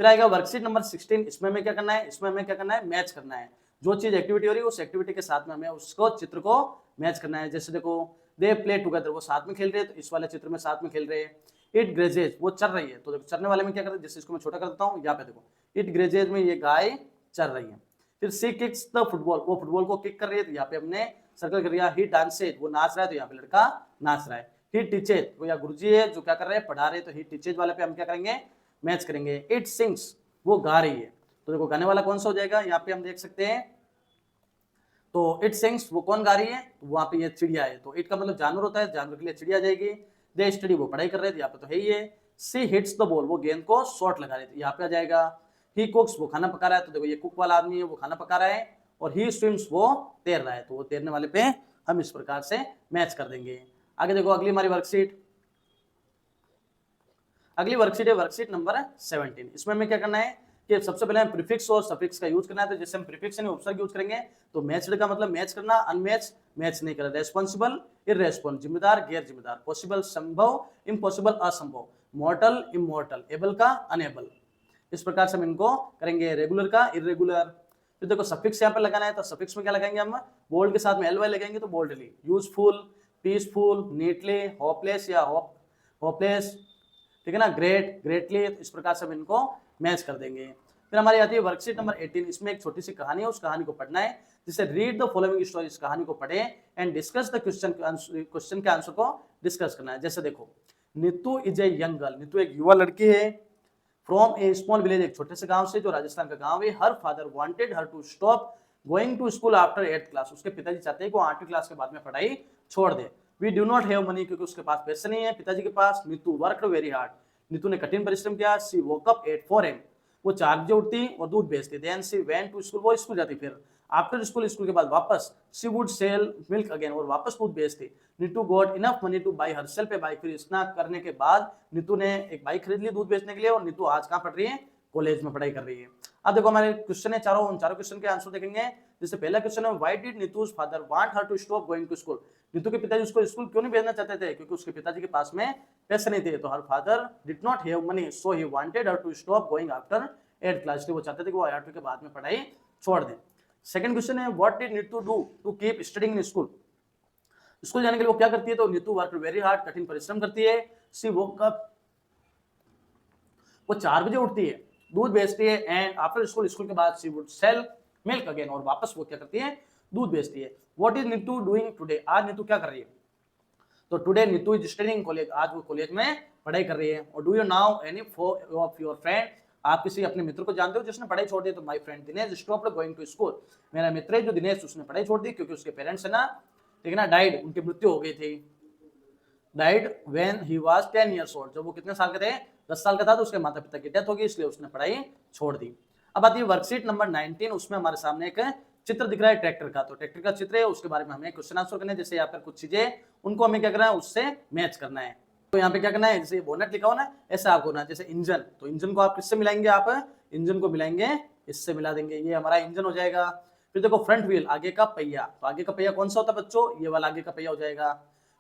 फिर आएगा वर्कशीट नंबर 16, इसमें हमें क्या करना है, इसमें हमें क्या करना है, मैच करना है। जो चीज एक्टिविटी हो रही है उस एक्टिविटी के साथ में हमें उसको चित्र को मैच करना है। जैसे देखो दे प्ले टुगेदर, वो साथ में खेल रहे हैं, तो इस वाले चित्र में साथ में खेल रहे हैं। इट ग्रेजेज, वो चल रही है, तो देखो चरने वाले में क्या करते हैं, जैसे इसको मैं छोटा कर देता हूँ, यहाँ पे देखो इट ग्रेजेज में ये गाय चल रही है। फिर सी किक्स द फुटबॉल, वो फुटबॉल को किक कर रही है, तो यहाँ पे हमने सर्कल कर दिया। ही डांसेज, वो नाच रहा है, तो यहाँ पे लड़का नाच रहा है। ही टीचेज, वो या गुरुजी है जो क्या कर रहे हैं, पढ़ा रहे हैं, तो ही टीचेज वाले पे हम क्या करेंगे, मैच करेंगे। इट सिंग्स, वो गा रही है, तो देखो गाने वाला कौन सा हो जाएगा, यहाँ पे हम देख सकते हैं, तो इट सिंग्स, वो कौन गा रही है, तो वहां पे ये चिड़िया है, तो इट का मतलब जानवर होता है, जानवर के लिए चिड़िया जाएगी। दे स्टडी, वो पढ़ाई कर रहे थे, यहाँ पे तो है ही है। सी हिट्स द बॉल, वो गेंद को शॉट लगा रहे थे, यहाँ पे आ जाएगा। ही कुक्स, वो खाना पका रहा है, तो देखो ये कुक वाला आदमी है, वो खाना पका रहा है। और ही स्विम्स, वो तैर रहा है, तो वो तैरने वाले पे हम इस प्रकार से मैच कर देंगे। आगे देखो अगली हमारी वर्कशीट, अगली वर्कशीट है वर्कशीट नंबर 17। इसमें हमें क्या करना है कि सबसे पहले हम प्रीफिक्स और सफिक्स का यूज करना है। तो जैसे हम प्रीफिक्स यानी उपसर्ग यूज करेंगे, तो मैच्ड का मतलब मैच करना, अनमैच मैच नहीं करना। रेस्पॉन्सिबल इररेस्पॉन्सिबल, जिम्मेदार गैर जिम्मेदार, पॉसिबल संभव इम्पॉसिबल असंभव, मॉर्टल इमॉर्टल, एबल का अनएबल, इस प्रकार से हम इनको करेंगे। रेगुलर का इरेगुलर। तो देखो सफिक्स यहाँ पे लगाना है, तो सफिक्स में क्या लगाएंगे हम, बोल्ड के साथ में एल वाई लगाएंगे, तो boldly. Useful, peaceful, neatly, hopeless या होपलेस, ठीक है ना, ग्रेट, ग्रेटली, तो इस प्रकार से हम इनको मैच कर देंगे। फिर हमारी आती है वर्कशीट नंबर 18। इसमें एक छोटी सी कहानी है, उस कहानी को पढ़ना है, जिसे रीड द फॉलोइंग स्टोरी, इस कहानी को पढ़े एंड डिस्कस द क्वेश्चन के आंसर को डिस्कस करना है। जैसे देखो, Neetu is a young girl, Neetu एक युवा लड़की है, फ्रॉम ए स्मॉल विलेज, एक छोटे से गांव से जो राजस्थान का गांव है। Her father wanted her to stop going to school after 8th class, उसके पिताजी चाहते हैं कि वो 8वीं क्लास के बाद में पढ़ाई छोड़ दे। We do not have money, क्योंकि उसके पास पैसे नहीं है पिताजी के पास। Neetu worked very hard, Neetu ने कठिन परिश्रम किया। She woke up at 4 AM, वो 4 बजे उठती और दूध बेचती। Then she went to school, वो स्कूल जाती। फिर आफ्टर स्कूल, स्कूल के बाद वापस, she would sell milk again, और वापस दूध बेचती। Neetu got enough money two by herself A bike, फिर इतना करने के बाद नीतू ने एक बाइक खरीद ली दूध बेचने के लिए, और नीतू आज कहाँ पढ़ रही है, कॉलेज में पढ़ाई कर रही है। अब देखो हमारे क्वेश्चन है चारों, उन चारों क्वेश्चन के आंसर देखेंगे। जैसे पहला क्वेश्चन है, why did Neetu's father want her to stop going to school, Neetu के पिताजी उसको स्कूल क्यों नहीं भेजना चाहते थे, क्योंकि उसके पिताजी के पास में पैसे नहीं थे। तो her father did not have money so he wanted her to stop going after 8th class, वो चाहते थे कि वो 8वीं के बाद में पढ़ाई छोड़ दें। सेकंड क्वेश्चन है, what did Neetu do to keep studying in school, school जाने के लिए वो क्या करती है, तो नीतू वर्क वेरी हार्ड, कठिन परिश्रम करती है। सी वोक अप, वो 4 बजे उठती है, दूध बेचती है। एंड आफ्टर स्कूल, स्कूल के बाद सी वुड सेल मिल्क अगेन, और वापस वो क्या करती है, दूध बेचती है। What is Neetu doing today, आज नीतू क्या कर रही है, तो today Neetu is studying college, आज वो कॉलेज में पढ़ाई कर रही है। और do you now any of your friend, आप किसी अपने मित्र को जानते हो जिसने पढ़ाई छोड़ दी, तो my friend Dinesh stopped going to school, मेरा मित्र है जो दिनेश, उसने पढ़ाई छोड़ दी क्योंकि उसके पेरेंट्स है ना, ठीक है ना, डाइड, उनकी मृत्यु हो गई थी। Died when he was 10 years old, जब वो कितने साल के थे, 10 साल का था, तो उसके माता पिता की डेथ हो गई, इसलिए उसने पढ़ाई छोड़ दी। अब आती है वर्कशीट नंबर 19। उसमें हमारे सामने एक चित्र दिख रहा है ट्रैक्टर का, तो ट्रैक्टर का चित्र है, उसके बारे में हमें क्वेश्चन आंसर करना है। जैसे यहाँ पर कुछ चीजें, उनको हमें क्या करना है, उससे मैच करना है। तो यहाँ पे क्या करना है, जैसे बोनट लिखा हो ना, ऐसा आपको ना, जैसे इंजन, तो इंजन को आप किससे मिलाएंगे, आप इंजन को मिलाएंगे, इससे मिला देंगे, ये हमारा इंजन हो जाएगा। फिर देखो फ्रंट व्हील, आगे का पहिया, तो आगे का पहिया कौन सा होता है बच्चों, ये वाला आगे का पहिया हो जाएगा।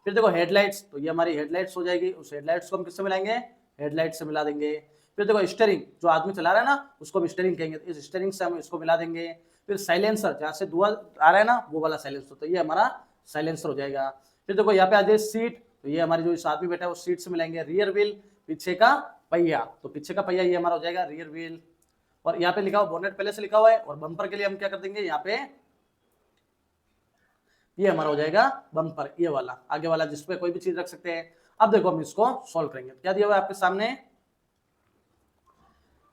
फिर देखो हेडलाइट्स, तो ये हमारी हेडलाइट्स हो जाएगी, उस हेडलाइट्स को हम किससे मिलाएंगे, हेडलाइट से मिला देंगे। फिर देखो स्टीयरिंग, जो आदमी चला रहा है ना, उसको हम स्टीयरिंग कहेंगे, इस स्टीयरिंग से हम इसको मिला देंगे। फिर साइलेंसर, जहाँ से धुआं आ रहा है ना, वो वाला साइलेंसर, तो ये हमारा साइलेंसर हो जाएगा। फिर देखो यहाँ पे आ जाए सीट, तो ये हमारी जो इस आदमी बैठा है वो सीट से मिलाएंगे। रियर व्हील, पीछे का पहिया, तो पीछे का पहिया ये हमारा हो जाएगा रियर व्हील। और यहाँ पे लिखा हुआ बोनेट पहले से लिखा हुआ है, और बम्पर के लिए हम क्या कर देंगे, यहाँ पे ये हमारा हो जाएगा बम्पर, ये वाला आगे वाला, जिसपे कोई भी चीज रख सकते हैं। अब देखो हम इसको सॉल्व करेंगे। क्या दिया हुआ है आपके सामने,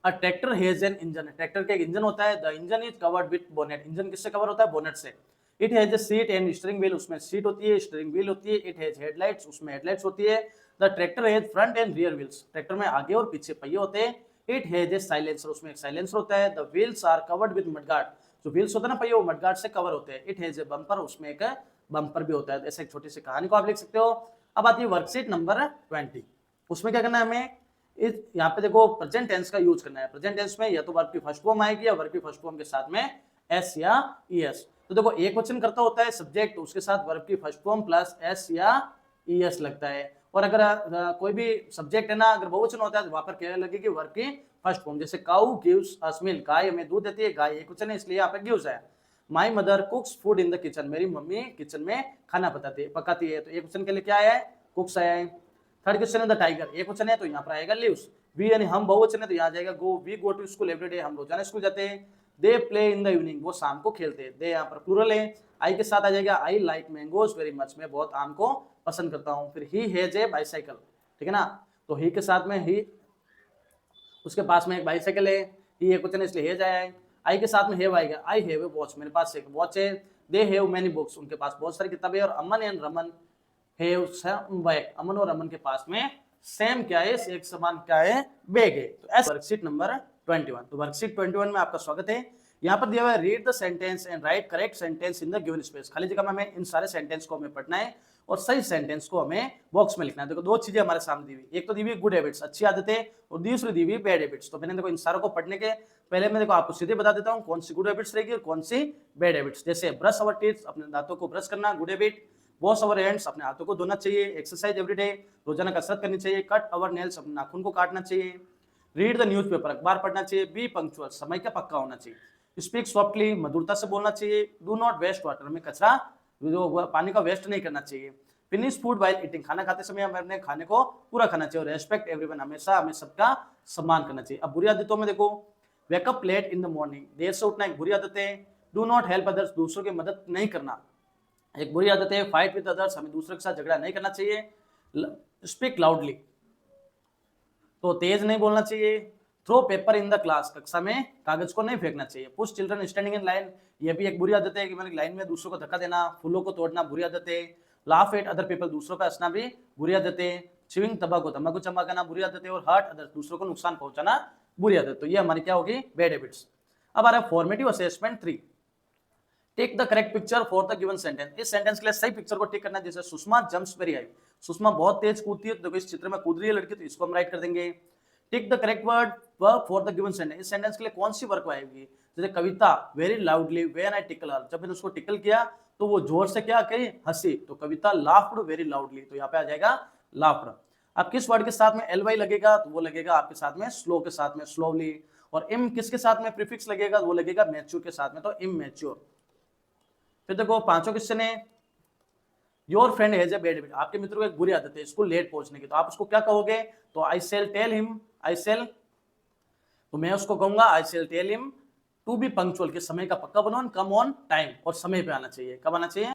a tractor has an engine, tractor का एक इंजन होता है। The engine is covered with bonnet, engine किससे कवर होता है, बोनेट से। It has a seat and steering wheel, उसमें सीट होती है, स्टीयरिंग व्हील होती है। इट हैज हेडलाइट्स, उसमें हेडलाइट्स होती है। The tractor has front and rear wheels, tractor में आगे और पीछे पहिए होते हैं। इट हैज ए साइलेंसर, उसमें एक साइलेंसर होता है। The wheels are covered with mudguard, जो व्हील्स होता है ना पहिए, वो मडगार्ड से कवर होते हैं। इट हैज ए बम्पर, उसमें एक बम्पर भी होता है। ऐसे एक छोटी सी कहानी को आप लिख सकते हो। अब आती है वर्कशीट नंबर 20। उसमें क्या करना है हमें, इस यहाँ पे देखो प्रेजेंट टेंस का यूज करना है। प्रेजेंट टेंस में या तो वर्ब की फर्स्ट फॉर्म आएगी, या वर्ब की फर्स्ट फॉर्म के साथ में एस या ईएस। तो देखो एक क्वेश्चन करता होता है सब्जेक्ट, तो उसके साथ वर्ब की फर्स्ट फॉर्म प्लस एस या ईएस लगता है। और अगर कोई भी सब्जेक्ट है ना, अगर बहुवचन होता है तो वहां पर क्या लगेगी, वर्ब की फर्स्ट फॉर्म। जैसे काऊ गिव्स अस मिल्क, गाय हमें दूध देती है, गाय एक क्वेश्चन है इसलिए यहाँ पे गिव्स है। My mother कुक्स food in the kitchen, मेरी मम्मी किचन में खाना पकाती है, तो एक क्वेश्चन के लिए क्या आया है, कुक्स आया है। थर्ड क्वेश्चन है द टाइगर, एक क्वेश्चन है तो यहाँ पर आएगा लिव्स। वी यानी हम बहुवचन है तो यहाँ जाएगा go. We go to school every day, हम रोजाना स्कूल जाते हैं। They play in the evening, वो शाम को खेलते हैं। दे यहाँ पर प्लूरल है। आई के साथ आ जाएगा I like mangoes very much, मैं बहुत आम को पसंद करता हूँ। फिर ही हैज ए बाइसाइकिल, ठीक है ना, तो ही के साथ में ही, उसके पास में एक बाइसाइकिल है। ही एक क्वेश्चन इसलिए हैज आया है। आई के साथ में हैव आएगा, आई हैव ए वॉच, मेरे पास एक वॉच है। दे हैव मेनी बुक्स, उनके पास बहुत सारी किताबें। और Aman and Raman have some bag, Aman और रमन के पास में सेम क्या है, एक समान क्या है, बैग है। तो ऐसे वर्कशीट नंबर 21। तो वर्कशीट 21 में आपका स्वागत है। यहाँ पर दिया हुआ है read the sentence and right correct sentence in the given space, खाली जगह में हमें इन सारे सेंटेंस को हमें पढ़ना है और सही सेंटेंस को हमें बॉक्स में लिखना है। देखो दो चीजें हमारे सामने दी हुई, एक तो दी हुई गुड हैबिट्स, अच्छी आदतें, और दूसरी दी हुई बैड हैबिट्स। तो मैंने देखो इन सारों को पढ़ने के पहले मैं देखो आपको सीधे बता देता हूँ कौन सी गुड हैबिट्स रहेगी और कौन सी बैड हैबिट्स। जैसे ब्रश अवर टीथ, अपने दांतों को ब्रश करना, गुड हैबिट। वॉश अवर हैंड्स, अपने हाथों को धोना चाहिए। एक्सरसाइज एवरीडे, रोजाना कसरत करनी चाहिए। कट अवर नेल्स, अपने नाखून को काटना चाहिए। रीड द न्यूज़पेपर, अखबार पढ़ना चाहिए। बी पंक्चुअल, समय का पक्का होना चाहिए। स्पीक सॉफ्टली, मधुरता से बोलना चाहिए। डू नॉट वेस्ट वाटर, में कचरा जो पानी का वेस्ट नहीं करना चाहिए। फिनिश फूड वाइल ईटिंग, खाना खाते समय हमें अपने खाने को पूरा खाना चाहिए। और रेस्पेक्ट एवरीवन, हमेशा हमें सबका सम्मान करना चाहिए। अब बुरी आदतों में देखो, wake up late in the morning, देर से उठना एक बुरी आदत है। डू नॉट हेल्प अदर्स, दूसरों की मदद नहीं करना एक बुरी आदत है। फाइट विद अदर्स, हमें दूसरों के साथ झगड़ा नहीं करना चाहिए। स्पीक लाउडली, तो तेज नहीं बोलना चाहिए। Throw paper in the class, कक्षा में कागज को नहीं फेंकना चाहिए। Push children standing in line, ये भी एक बुरी आदत है कि मैंने लाइन में दूसरों को धक्का देना। फूलों को तोड़ना बुरी आदत है। लाफ एट अदर पीपल, दूसरों पर हंसना भी बुरी आदत है। च्यूइंग तंबाकू, तंबाकू चबाना बुरी आदत है। और हर्ट अदर, दूसरों को नुकसान पहुंचाना बुरी आदत। तो ये हमारी क्या होगी, बैड हैबिट्स। अब आ रहा है formative assessment 3, take the correct picture for the given sentence. इस सेंटेंस के लिए सही पिक्चर को टिक करना है। जैसे Sushma jumps very high, Sushma बहुत तेज कूदती है, तो इस चित्र में कूद रही है लड़की, तो इसको हम राइट कर देंगे। Tick the correct verb for the given sentence, इस सेंटेंस के लिए कौन सी वर्ब आएगी। जैसे Kavita very loudly when I tickle her, जब मैंने उसको टिकल किया तो वो जोर से क्या कही, हंसी, तो कविता लाफ्ड वेरी लाउडली, तो यहाँ पे आ जाएगा लाफ्ड। अब किस वर्ड के साथ में एल वाई लगेगा, तो वो लगेगा आपके साथ में स्लो के साथ में, स्लोली। और इम किसके साथ में प्रीफिक्स लगेगा, वो लगेगा मैच्योर के साथ में, तो इमैच्योर। फिर देखो पांचों क्वेश्चन है। Your friend has a bad habit, आपके मित्र को एक बुरी आदत है स्कूल लेट पहुंचने की, तो आप उसको क्या कहोगे, तो I shall tell him, I shall, तो मैं उसको कहूंगा I shall tell him to be punctual, के समय का पक्का बनो, कम ऑन टाइम, और समय पे आना चाहिए। कब आना चाहिए,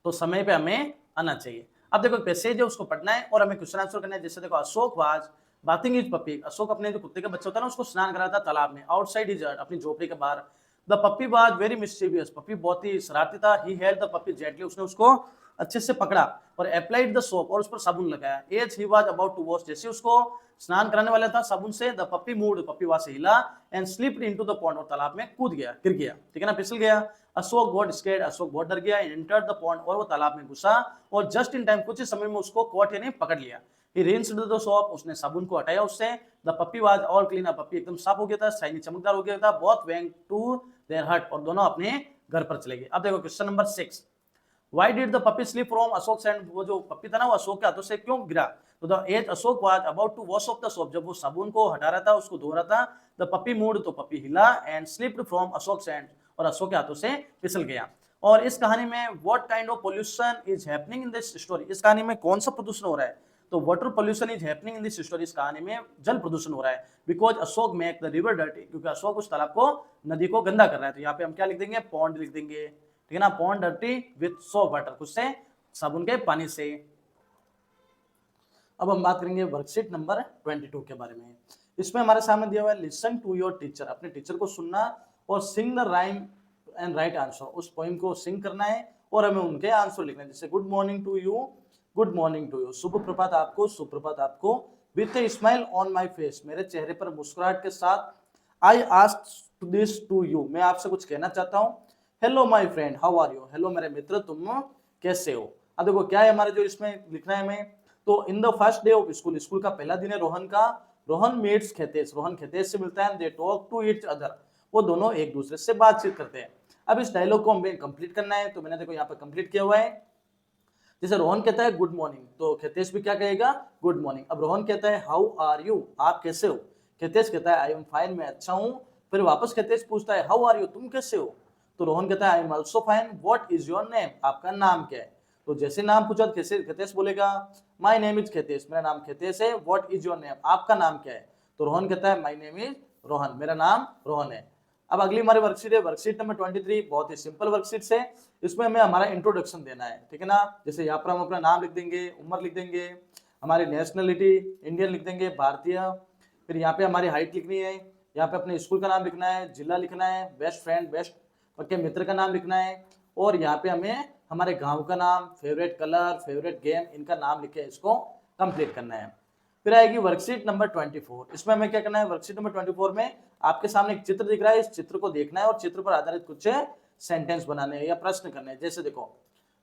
तो समय पे हमें आना चाहिए। अब देखो पैसेज है उसको पढ़ना है और हमें क्वेश्चन आंसर करना है। जैसे देखो अशोक वाज बाथिंग हिज पप्पी, अशोक अपने जो कुत्ते का बच्चा होता है ना उसको स्नान करा था तालाब में, आउटसाइड हिज हट, अपनी झोपड़ी के बाहर। The puppy was very mischievous, puppy बहुत ही शरारती था। He held the puppy gently, उसने उसको अच्छे से पकड़ा और अप्लाइड द सोप, और उस पर साबुन लगाया। As he was about to wash, जैसे उसको स्नान कराने वाला था साबुन से, द पप्पी मूव्ड, पप्पी वहां से हिला, and slipped into the pond, और तालाब में कूद गया, गिर गया, ठीक है ना, फिसल गया। अशोक गॉट स्कैर्ड, अशोक बहुत डर गया। एंटर्ड द पॉन्ड, और वो तालाब में घुसा, और जस्ट इन टाइम, कुछ ही समय में उसको कॉट यानी पकड़ लिया। ही रिंस्ड द सोप, उसने साबुन को हटाया उससे। The puppy was all clean, puppy एकदम साफ हो गया था, शाइनी चमकदार हो गया था। बोथ वेंट टू देयर हट, और दोनों अपने घर पर चले गए। अब देखो question number 6, Why did the puppy slip from Ashok's hand? वो जो पप्पी था ना वो अशोक के हाथों से क्यों गिरा, तो the as Ashok was about to wash off the soap, जब वो साबुन को हटा रहा था, उसको धो रहा था, द पप्पी मूड, तो पप्पी हिला, and slipped from Ashoks hand, और अशोक के हाथों से फिसल गया। और इस कहानी में what kind of pollution is happening in this story, इस कहानी में कौन सा प्रदूषण हो रहा है, तो water pollution is happening in this story, इस कहानी में जल प्रदूषण हो रहा है। Because Ashok make the river dirty, क्योंकि अशोक उस तालाब को, नदी को गंदा कर रहा है। तो यहाँ पे हम क्या लिख देंगे, पॉन्ड लिख देंगे, ठीक है ना, pond dirty with soap water, कुछ से साबुन के पानी से। अब हम बात करेंगे वर्कशीट नंबर 22 के बारे में। इसमें हमारे सामने दिया हुआ है लिसन टू योर टीचर, अपने टीचर को सुनना और sing the rhyme and write answer, उस पोइम को सिंग करना है और हमें उनके आंसर लिखना है। जैसे good morning to you, good morning to you, शुभ प्रभात आपको, शुभ प्रभात आपको। With a smile on my face, मेरे चेहरे पर मुस्कुराहट के साथ। I asked this to you, मैं आपसे कुछ कहना चाहता हूँ। Hello my friend how are you, हेलो मेरे मित्र तुम कैसे हो। अब देखो क्या है हमारे जो इसमें लिखना है हमें, तो in the first day of school, school का पहला दिन है रोहन का। रोहन मीट्स खेतेश, रोहन खेतेश से मिलता है। They talk to each other, वो दोनों एक दूसरे से बातचीत करते हैं। अब इस डायलॉग को हमें कंप्लीट करना है, तो मैंने देखो यहाँ पे कंप्लीट किया हुआ है। जैसे रोहन कहता है गुड मॉर्निंग, तो खेतेश भी क्या कहेगा, गुड मॉर्निंग। अब रोहन कहता है हाउ आर यू, आप कैसे हो। खेतेश कहता है आई एम फाइन, मैं अच्छा हूँ। फिर वापस खेतेश पूछता है हाउ आर यू, तुम कैसे हो। तो रोहन कहता है I am also fine, what is your name, आपका नाम क्या है। तो जैसे नाम पूछा खेतेश बोलेगा माई नेम इज खेतेश, मेरा नाम खेतेश है। व्हाट इज योर नेम, आपका नाम क्या है। तो रोहन कहता है माई नेम इज रोहन, मेरा नाम रोहन है। अब अगली हमारी वर्कशीट है, वर्कशीट नंबर 23, बहुत ही सिंपल वर्कशीट है। इसमें हमें हमारा इंट्रोडक्शन देना है, ठीक है ना। जैसे यहाँ पर हम अपना नाम लिख देंगे, उम्र लिख देंगे, हमारी नेशनलिटी इंडियन लिख देंगे, भारतीय। फिर यहाँ पे हमारी हाइट लिखनी है, यहाँ पे अपने स्कूल का नाम लिखना है, जिला लिखना है, बेस्ट फ्रेंड बेस्ट के मित्र का नाम लिखना है, और यहाँ पे हमें हमारे गांव का नाम, फेवरेट कलर, फेवरेट गेम, इनका नाम लिख के इसको कंप्लीट करना है। फिर आएगी वर्कशीट नंबर 24, इसमें हमें क्या करना है, वर्कशीट नंबर 24 में आपके सामने एक चित्र दिख रहा है, इस चित्र को देखना है और चित्र पर आधारित कुछ सेंटेंस बनाने हैं या प्रश्न करने हैं। जैसे देखो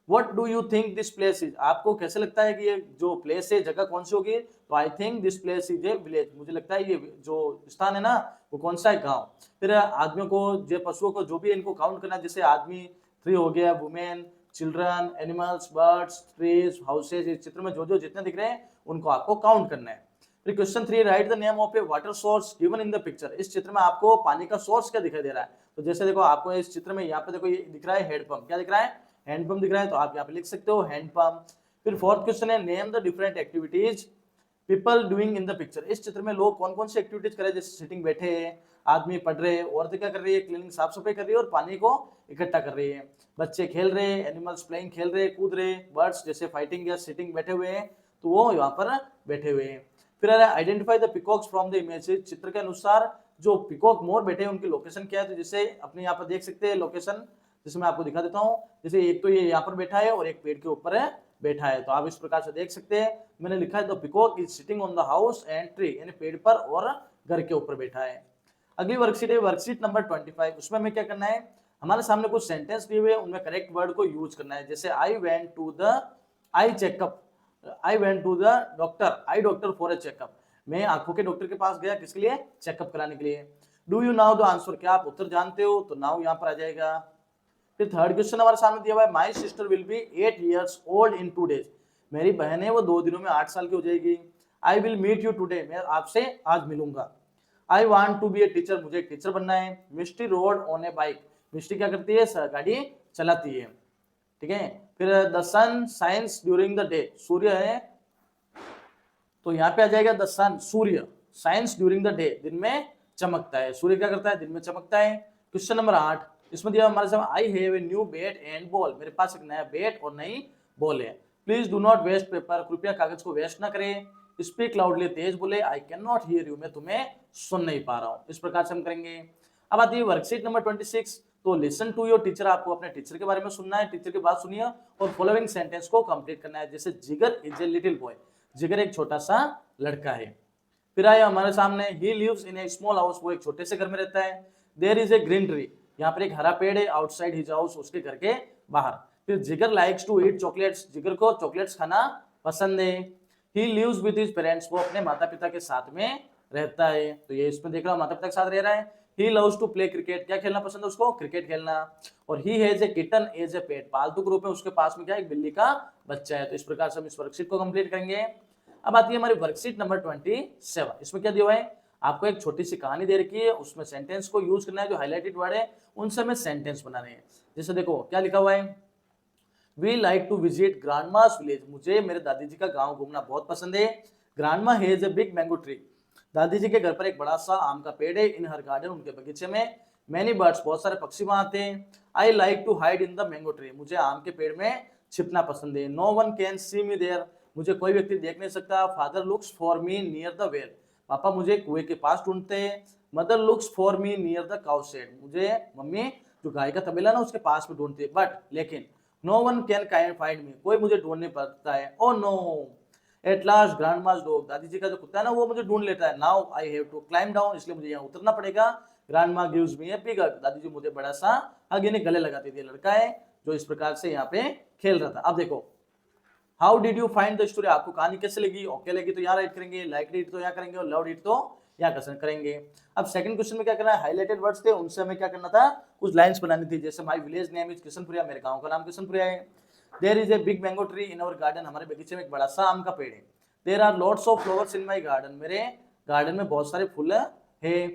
what do you think this place is, आपको कैसे लगता है कि ये जो प्लेस है जगह कौन सी होगी, तो I think this place is a village, मुझे लगता है ये जो स्थान है ना वो कौन सा है, गाँव। फिर आदमियों को, जो पशुओं को, जो भी इनको काउंट करना है, जैसे आदमी 3 हो गया, women, children, animals, birds, trees, houses, इस चित्र में जो जो जितने दिख रहे हैं उनको आपको काउंट करना है। फिर question 3, right the name of A water source given in the picture, इस चित्र में आपको पानी का सोर्स क्या दिखाई दे रहा है। तो जैसे देखो आपको इस चित्र में यहाँ पे देखो ये दिख रहा है हैंडपंप, क्या दिख रहा है, हैंडपंप दिख रहा है, तो आप यहाँ पे लिख सकते हो हैंडपंप। फिर फोर्थ क्वेश्चन है name the different activities people doing in the picture. इस चित्र में लोग कौन कौन सी एक्टिविटीज कर रहे हैं, जैसे सिटिंग बैठे हैं, आदमी पढ़ रहे हैं, औरतें क्या कर रही है, क्लीनिंग साफ सफाई कर रही है और पानी को इकट्ठा कर रही है, बच्चे खेल रहे हैं, एनिमल्स प्लेइंग खेल रहे हैं, कूद रहे, बर्ड्स जैसे फाइटिंग या सिटिंग बैठे हुए हैं तो वो यहाँ पर बैठे हुए हैं। फिर identify the peacocks from the image. चित्र के अनुसार जो पिकॉक मोर बैठे हैं उनकी लोकेशन क्या है, तो जैसे अपने यहाँ पर देख सकते हैं लोकेशन, जैसे मैं आपको दिखा देता हूँ। जैसे एक तो ये यहाँ पर बैठा है और एक पेड़ के ऊपर है बैठा है, तो आप इस प्रकार से देख सकते हैं। मैंने लिखा है the peacock is sitting on the house and tree, यानी पेड़ पर और घर के ऊपर बैठा है। अगली वर्कशीट है वर्कशीट नंबर 25। उसमें हमें क्या करना है, हमारे सामने कुछ सेंटेंस दिए हुए हैं, उनमें करेक्ट वर्ड को यूज करना है। जैसे I went to the eye checkup, I went to the doctor, I doctor for a checkup, मैं आंखों के डॉक्टर के पास गया, किसके लिए, चेकअप कराने के लिए। Do you now the answer, क्या आप उत्तर जानते हो, तो नाउ यहाँ पर आ जाएगा। फिर थर्ड क्वेश्चन हमारे सामने दिया हुआ है my sister will be 8 years old in 2 days, मेरी बहन है वो 2 दिनों में 8 साल की हो जाएगी। I will meet you today, मैं आपसे आज मिलूंगा। I want to be a teacher, मुझे एक टीचर बनना है। Misty rode on a bike, Misty क्या करती है, गाड़ी चलाती है, ठीक है। फिर the sun shines during the day, सूर्य है तो यहाँ पे आ जाएगा द सन, सूर्य, साइंस ड्यूरिंग द डे, दिन में चमकता है, सूर्य क्या करता है, दिन में चमकता है। क्वेश्चन नंबर 8, इसमें दिया हमारे सामने I have a new bat and ball, मेरे पास एक नया बैट और नई बॉल है। Please do not waste paper, कृपया कागज को वेस्ट ना करें। स्पीक लाउडली, तेज बोले। I can not here you, मैं तुम्हें सुन नहीं पा रहा हूँ। इस प्रकार से हम करेंगे। अब आती है वर्कशीट नंबर 26। तो लिसन टू योर टीचर, आपको अपने टीचर के बारे में सुनना है, टीचर की बात सुनिए और फॉलोइंग सेंटेंस को कंप्लीट करना है। जैसे जिगर इज ए लिटिल बॉय, जिगर एक छोटा सा लड़का है। फिर आया हमारे सामने he lives in a small house, वो एक छोटे से घर में रहता है। There is a green tree, यहाँ पर एक हरा पेड़ है, आउटसाइड हिज हाउस, उसके घर के बाहर। फिर जिगर लाइक्स टू ईट चॉकलेट्स, जिगर को चॉकलेट्स खाना पसंद है। He lives with his parents, वो अपने माता पिता के साथ में रहता है, तो ये इसमें देख रहा हूँ माता पिता के साथ रह रहा है। He loves to play cricket, क्या खेलना पसंद है उसको, क्रिकेट खेलना। और he has a kitten as a pet, पालतू के रूप में उसके पास में क्या है, एक बिल्ली का बच्चा है। तो इस प्रकार से हम इस वर्कशीट को कंप्लीट करेंगे। अब आती है हमारी वर्कशीट नंबर 27। इसमें क्या दिया हुआ है, आपको एक छोटी सी कहानी दे रखी है, उसमें सेंटेंस को यूज करना है, जो हाईलाइटेड वर्ड है उनसे हमें सेंटेंस बनाने हैं। जैसे देखो क्या लिखा हुआ है, we like to visit grandma's village, मुझे मेरे दादी जी का गांव घूमना बहुत पसंद है। Grandma has a big mango tree, दादी जी के घर पर एक बड़ा सा आम का पेड़ है। इन हर गार्डन, उनके बगीचे में। मैनी बर्ड्स, बहुत सारे पक्षी वहां आते हैं। I like to hide in the mango tree, मुझे आम के पेड़ में छिपना पसंद है। No one can see me there, मुझे कोई व्यक्ति देख नहीं सकता। Father looks for me near the well, पापा मुझे कुएं के पास ढूंढते हैं। Mother looks for me near the cow shed, मुझे मम्मी जो गाय का तबेला ना उसके पास में ढूंढती है। बट लेकिन नो वन कैन काइन फाइंड मी, कोई मुझे ढूंढ नहीं पाता है। Oh no, at last grandma's dog, दादी जी का जो कुत्ता है ना वो मुझे ढूंढ लेता है। Now I have to climb down, इसलिए मुझे यहाँ उतरना पड़ेगा। Grandma gives me a big hug, दादी जी मुझे बड़ा सा हग यानी गले लगाती थी। लड़का है जो इस प्रकार से यहाँ पे खेल रहा था। अब देखो how did you find the story, आपको कहानी कैसे लगी। ओके लगी तो यहाँ राइट करेंगे, लाइक इट तो यहाँ करेंगे और लव इट तो यहाँ करें करेंगे। अब सेकंड क्वेश्चन में क्या करना है, हाईलाइटेड वर्ड्स थे उनसे हमें क्या करना था, कुछ लाइंस बनानी थी। जैसे my village name is Kishanpuriya, मेरे गांव का नाम किशनपुरिया है। There is a big mango tree in our garden, हमारे बगीचे में एक बड़ा सा आम का पेड़ है। There are lots of flowers in my garden, मेरे गार्डन में बहुत सारे फूल है।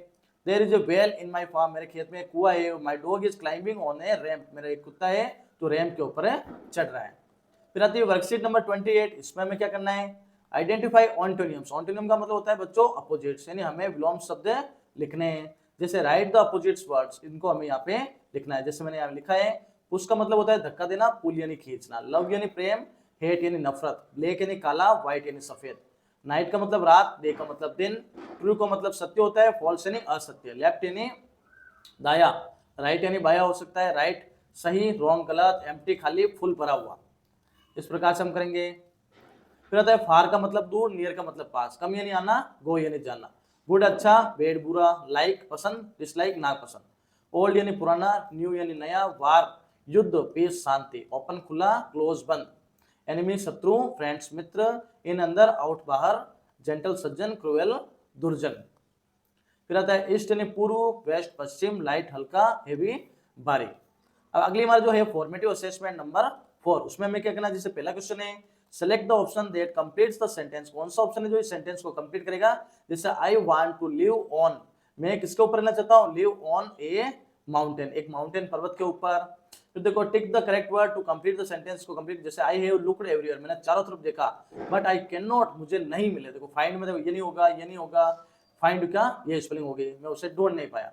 There is a well in my farm, मेरे खेत में एक कुआं है। My dog is climbing on a ramp, मेरा एक कुत्ता है जो रैंप के ऊपर चढ़ रहा है। फिर आती है वर्कशीट नंबर 28। इसमें हमें क्या करना है, आइडेंटिफाई ऑन्टोनियम्स। ऑन्टोनियम का मतलब होता है बच्चों अपोजिट्स, यानी हमें विलोम शब्द लिखने हैं। जैसे राइट द अपोजिट्स वर्ड्स, इनको हमें यहाँ पे लिखना है। जैसे मैंने यहाँ लिखा है, पुश का मतलब होता है धक्का देना, पुल यानी खींचना, लव यानी प्रेम, हेट यानी नफरत, ब्लैक यानी काला, व्हाइट यानी सफेद। नाइट का मतलब रात, डे का मतलब दिन, ट्रू का मतलब सत्य होता है, फॉल्स यानी असत्य, लेफ्ट यानी दाया, राइट यानी बाया हो सकता है, राइट सही, रॉन्ग गलत, एम्प्टी खाली, फुल भरा हुआ। इस प्रकार से हम करेंगे। फिर आता है फार का मतलब दूर, नियर का मतलब पास, कम यानी आना, गो यानी जाना, गुड अच्छा, बैड बुरा, लाइक पसंद, डिसलाइक नापसंद, ओल्ड यानी पुराना, न्यू यानी नया, वार युद्ध, पीस शांति, ओपन खुला, क्लोज बंद, एनिमी शत्रु, फ्रेंड्स मित्र, इन अंदर, आउट बाहर, जेंटल सज्जन, क्रूएल दुर्जन। फिर आता है ईस्ट यानी पूर्व, वेस्ट पश्चिम, लाइट हल्का, हेवी भारी। अब अगली बार जो है फॉर्मेटिव असेसमेंट नंबर 4, उसमें हमें क्या करना है, जैसे पहला क्वेश्चन है select the option that completes the sentence, कौन सा ऑप्शन है जो इस सेंटेंस को कंप्लीट करेगा। जैसे I want to live on, मैं किसके ऊपर रहना चाहता हूँ, लिव ऑन ए माउंटेन, एक माउंटेन पर्वत के ऊपर। फिर देखो tick the correct word to complete the sentence को कंप्लीट, जैसे आई हैव लुक्ड एवरीवेयर, मैंने चारों तरफ देखा, बट आई कैन नॉट, मुझे नहीं मिले। देखो फाइंड में देखो ये नहीं होगा, ये नहीं होगा, फाइंड क्या ये स्पेलिंग होगी, मैं उसे ढूंढ नहीं पाया।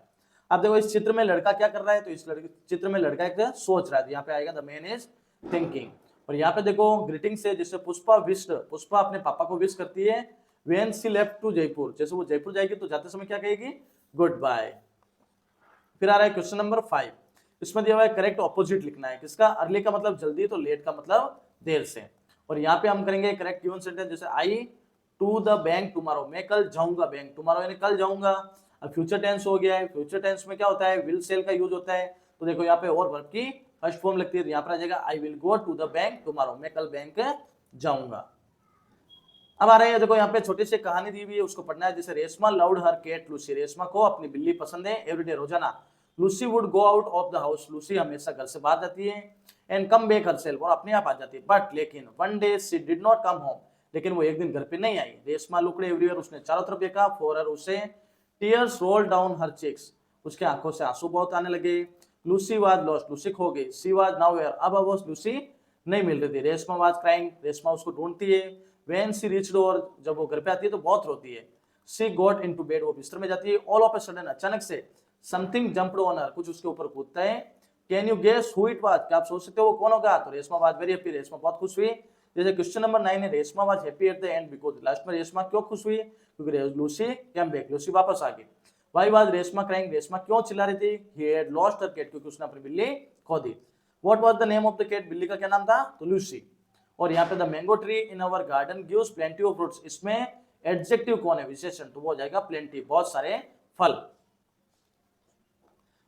अब देखो इस चित्र में लड़का क्या कर रहा है, तो इस चित्र में लड़का एक सोच रहा है, तो यहाँ पे आएगा द मैन इज थिंकिंग। और यहाँ पे देखो ग्रीटिंग से, जैसे पुष्पा विश्ड, पुष्पा अपने पापा को विश करती है when she left to Jaipur, जैसे वो जयपुर जाएगी तो जाते समय क्या कहेगी, गुड बाय। फिर आ रहा है क्वेश्चन नंबर 5, इसमें दिया हुआ है करेक्ट ऑपोजिट लिखना है, किसका, अर्ली का मतलब जल्दी, तो लेट का मतलब देर से। और यहाँ पे हम करेंगे करेक्ट गिवन सेंटेंस, जैसे आई टू द बैंक टुमारो, मैं कल जाऊंगा बैंक, टुमारो यानी कल जाऊंगा। अब फ्यूचर टेंस हो गया है, फ्यूचर टेंस में क्या होता है, विल सेल का यूज होता है, तो देखो यहाँ पे और वर्ब की फर्स्ट फॉर्म लगती है, तो यहाँ पर आ जाएगा I will go to the bank tomorrow, मैं कल बैंक जाऊंगा। अब आ रहे हैं देखो यहाँ पे छोटी सी कहानी दी हुई है, उसको पढ़ना है, जैसे Reshma loved her cat Lucy, Reshma को अपनी बिल्ली पसंद है, एवरीडे रोजाना, Lucy would go out of the house, Lucy हमेशा घर से बाहर जाती है, एंड कम बैक हरसेल्फ, और अपने आप आ जाती है, बट लेकिन one day she did not come home, लेकिन वो एक दिन घर पे नहीं आई। रेशमा लुकड एवरीवेयर, उसने चारों तरफ देखा, फॉर हर, उसे, tears roll down her cheeks, उसके आंखों से आंसू बहुत आने लगे, लूसी वाज लॉस्ट, लूसी खो गई, शी वाज नाउ वेयर, अब वो लूसी नहीं मिल रही थी, रेशमा वाज क्राइंग, रेशमा उसको ढूंढती है, व्हेन शी रीच्ड, और जब वो घर पे आती है तो बहुत रोती है, शी गॉट इनटू बेड, वो बिस्तर में जाती है, ऑल ऑफ अ सडन, अचानक से, समथिंग जंप्ड ऑन हर, कुछ उसके ऊपर कूदता है, can you guess who it was, क्या आप सोच सकते हो वो कौन होगा, तो Reshma was very happy, Reshma बहुत खुश हुई। जैसे क्वेश्चन नंबर 9 है, Reshma was happy at the end because, last में रेशमा क्यों खुश हुई, क्योंकि लूसी कैम बैक, लूसी वापस आ गई। Why was Reshma crying, Reshma क्यों चिल्ला रही थी, he had lost her cat, क्योंकि उसने अपनी बिल्ली खो दी। What was the name of the cat, बिल्ली का क्या नाम था, तो लूसी। और यहाँ पे the mango tree in our garden gives plenty of fruits, इसमें एडजेक्टिव कौन है, विशेषण, तो वो हो जाएगा प्लेंटी, बहुत सारे फल।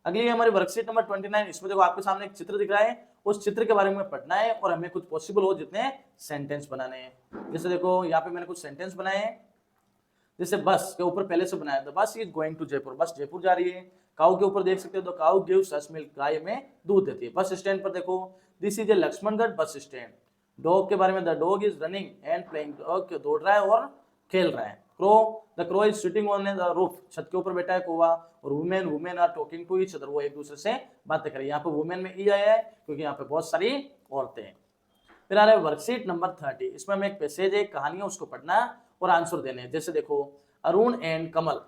अगली हमारी वर्कशीट नंबर 29, इसमें देखो आपके सामने एक चित्र दिख रहा है, उस चित्र के बारे में पढ़ना है और हमें कुछ पॉसिबल हो जितने सेंटेंस बनाने हैं। जैसे देखो यहाँ पे मैंने कुछ सेंटेंस बनाए हैं, जैसे बस के ऊपर पहले से बनाया, the bus is going to Jaipur, बस जयपुर जा रही है। काऊ के ऊपर देख सकते हो, the cow gives us milk, गाय में दूध देती है। बस स्टैंड पर देखो, this is a Laxmangarh bus stand. Dog के बारे में, the dog is running and playing, dog दौड़ रहा है और खेल रहा है। Crow, the crow is sitting on the roof, छत के ऊपर बैठा है कौवा। और women, women are talking to each other, वो एक दूसरे से बातें कर रही है। यहाँ पे वुमेन में ई आया है क्योंकि यहाँ पे बहुत सारी औरतें हैं। फिर आ रहा है वर्कशीट नंबर 30, इसमें हमें एक पैसेज है, कहानी है, उसको पढ़ना और आंसर देने हैं। जैसे देखो, अरुण एंड कमल,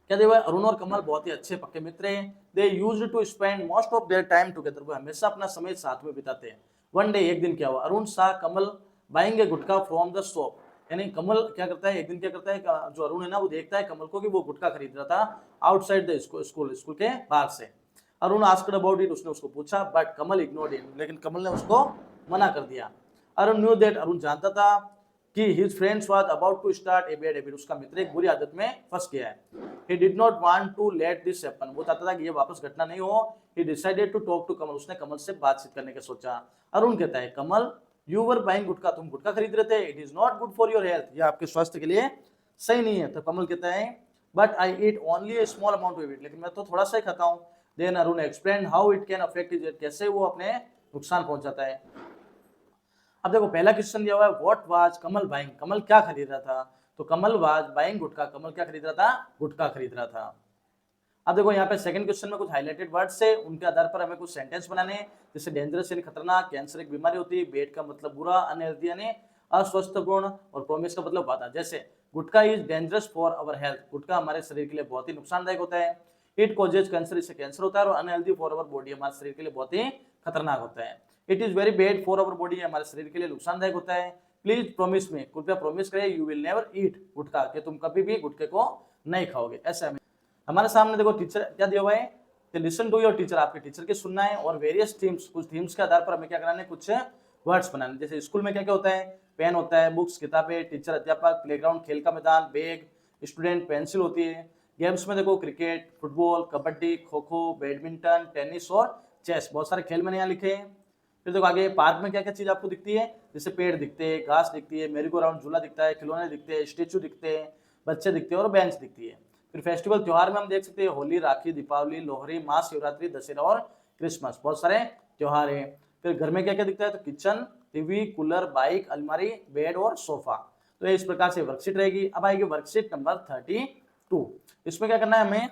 क्या देखो अरुण और कमल बहुत ही अच्छे पक्के मित्र हैं। They used to spend most of their time together, वो हमेशा अपना समय साथ में बिताते हैं। वन डे, एक दिन क्या हुआ, Arun saw Kamal buying a gutkha from the shop, यानी कमल क्या करता है, एक दिन क्या करता है, जो अरुण है ना वो देखता है कमल को कि वो गुटखा खरीद रहा था आउटसाइड द स्कूल, स्कूल के बाहर से। अरुण आस्क्ड अबाउट इट, उसने उसको पूछा, बट कमल इग्नोर्ड इट, लेकिन कमल ने उसको मना कर दिया। अरुण न्यू दैट, अरुण जानता था कि his friends was about to start a bad habit, उसका मित्र एक बुरी आदत में फंस गया है। He did not want to let this happen, वो चाहता था कि ये वापस घटना नहीं हो। He decided to talk to Kamal, उसने कमल से बातचीत करने का सोचा। अरुण कहता है, कमल यू वर बाइंग गुटखा, तुम गुटखा खरीद रहे थे, it is not good for your health, ये आपके स्वास्थ्य के लिए सही नहीं है। तो कमल कहता है, but I eat only a small amount of it, लेकिन मैं तो थोड़ा सा ही खाता हूँ। Then Arun explain how it can affect his health, कैसे वो अपने नुकसान पहुंचाता है। अब देखो पहला क्वेश्चन दिया हुआ है, व्हाट वाज कमल बाइंग, कमल क्या खरीद रहा था, तो कमल वाज बाइंग गुटखा, कमल क्या खरीद रहा था, गुटखा खरीद रहा था। अब देखो यहाँ पे सेकंड क्वेश्चन में कुछ हाइलाइटेड वर्ड्स है, उनके आधार पर हमें कुछ सेंटेंस बनाने हैं। जैसे डेंजरस यानी खतरनाक, कैंसर एक बीमारी होती है, बेड का मतलब बुरा, अनहेल्दी यानी अस्वस्थपूर्ण, और प्रोमिस का मतलब वादा। जैसे gutkha is dangerous for our health, gutkha हमारे शरीर के लिए बहुत ही नुकसानदायक होता है। इट कॉजेज कैंसर, इससे कैंसर होता है। और अनहेल्दी फॉर अवर बॉडी, हमारे शरीर के लिए बहुत ही खतरनाक होता है। It is very bad for our body, हमारे शरीर के लिए नुकसानदायक होता है। प्लीज प्रॉमिस मी, कृपया प्रॉमिस करें, यू विल नेवर ईट गुटखा, कि तुम कभी भी गुटखे को नहीं खाओगे। ऐसे हमारे सामने देखो टीचर क्या दिया हुआ है, लिसन टू योर टीचर, आपके टीचर के सुनना है। और वेरियस थीम्स, कुछ थीम्स के आधार पर हमें क्या कराना है, कुछ वर्ड्स बनाने। जैसे स्कूल में क्या क्या होता है, पेन होता है, बुक्स किताबें, टीचर अध्यापक, प्लेग्राउंड खेल का मैदान, बैग, स्टूडेंट, पेंसिल होती है। गेम्स में देखो cricket, football, kabaddi, kho kho, badminton, tennis और चेस, बहुत सारे खेल मैंने यहाँ लिखे हैं। फिर देखो आगे पार्क में क्या क्या चीज आपको दिखती है, जैसे पेड़ दिखते हैं, घास दिखती है, मेरी गो राउंड झूला दिखता है, खिलौने दिखते हैं, स्टेचू दिखते हैं, बच्चे दिखते हैं और बेंच दिखती है। फिर फेस्टिवल त्योहार में हम देख सकते हैं होली, राखी, दीपावली, लोहड़ी, महाशिवरात्रि, दशहरा और क्रिसमस, बहुत सारे त्योहार हैं। फिर घर में क्या क्या दिखता है, तो किचन, टीवी, कूलर, बाइक, अलमारी, बेड और सोफा। तो इस प्रकार से वर्कशीट रहेगी। अब आएगी वर्कशीट नंबर 32, इसमें क्या करना है हमें,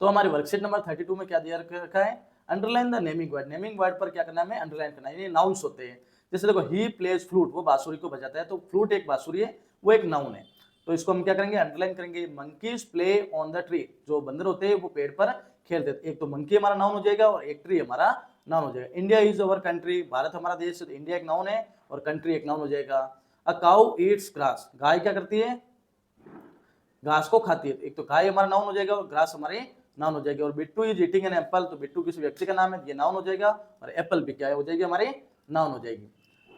तो हमारी वर्कशीट नंबर 32 में क्या दिया रखा है, underline the naming word. Naming word पर क्या करना है, हमें अंडरलाइन करना है, ये नाउन्स होते हैं। जैसे देखो ही प्लेज फ्लूट, वो बांसुरी को बजाता है, तो फ्लूट एक बांसुरी है, वो एक नाउन है, तो इसको हम क्या करेंगे, अंडरलाइन करेंगे। Monkeys play on the tree, जो बंदर होते हैं वो पेड़ पर खेलते हैं। एक तो मंकी हमारा नाउन हो जाएगा और एक ट्री हमारा नाउन हो जाएगा। India is our country, Bharat हमारा देश है, तो इंडिया एक नाउन है और कंट्री एक नाउन हो जाएगा। अ काउ ईट्स ग्रास, गाय क्या करती है, घास को खाती है, एक तो गाय हमारा नाउन हो जाएगा और ग्रास हमारे नाउन हो जाएगी। और Bittu is eating an apple, तो बिट्टू किसी व्यक्ति का नाम है, ये नाउन हो जाएगा, और एप्पल भी क्या हो जाएगी, हमारी नाउन हो जाएगी।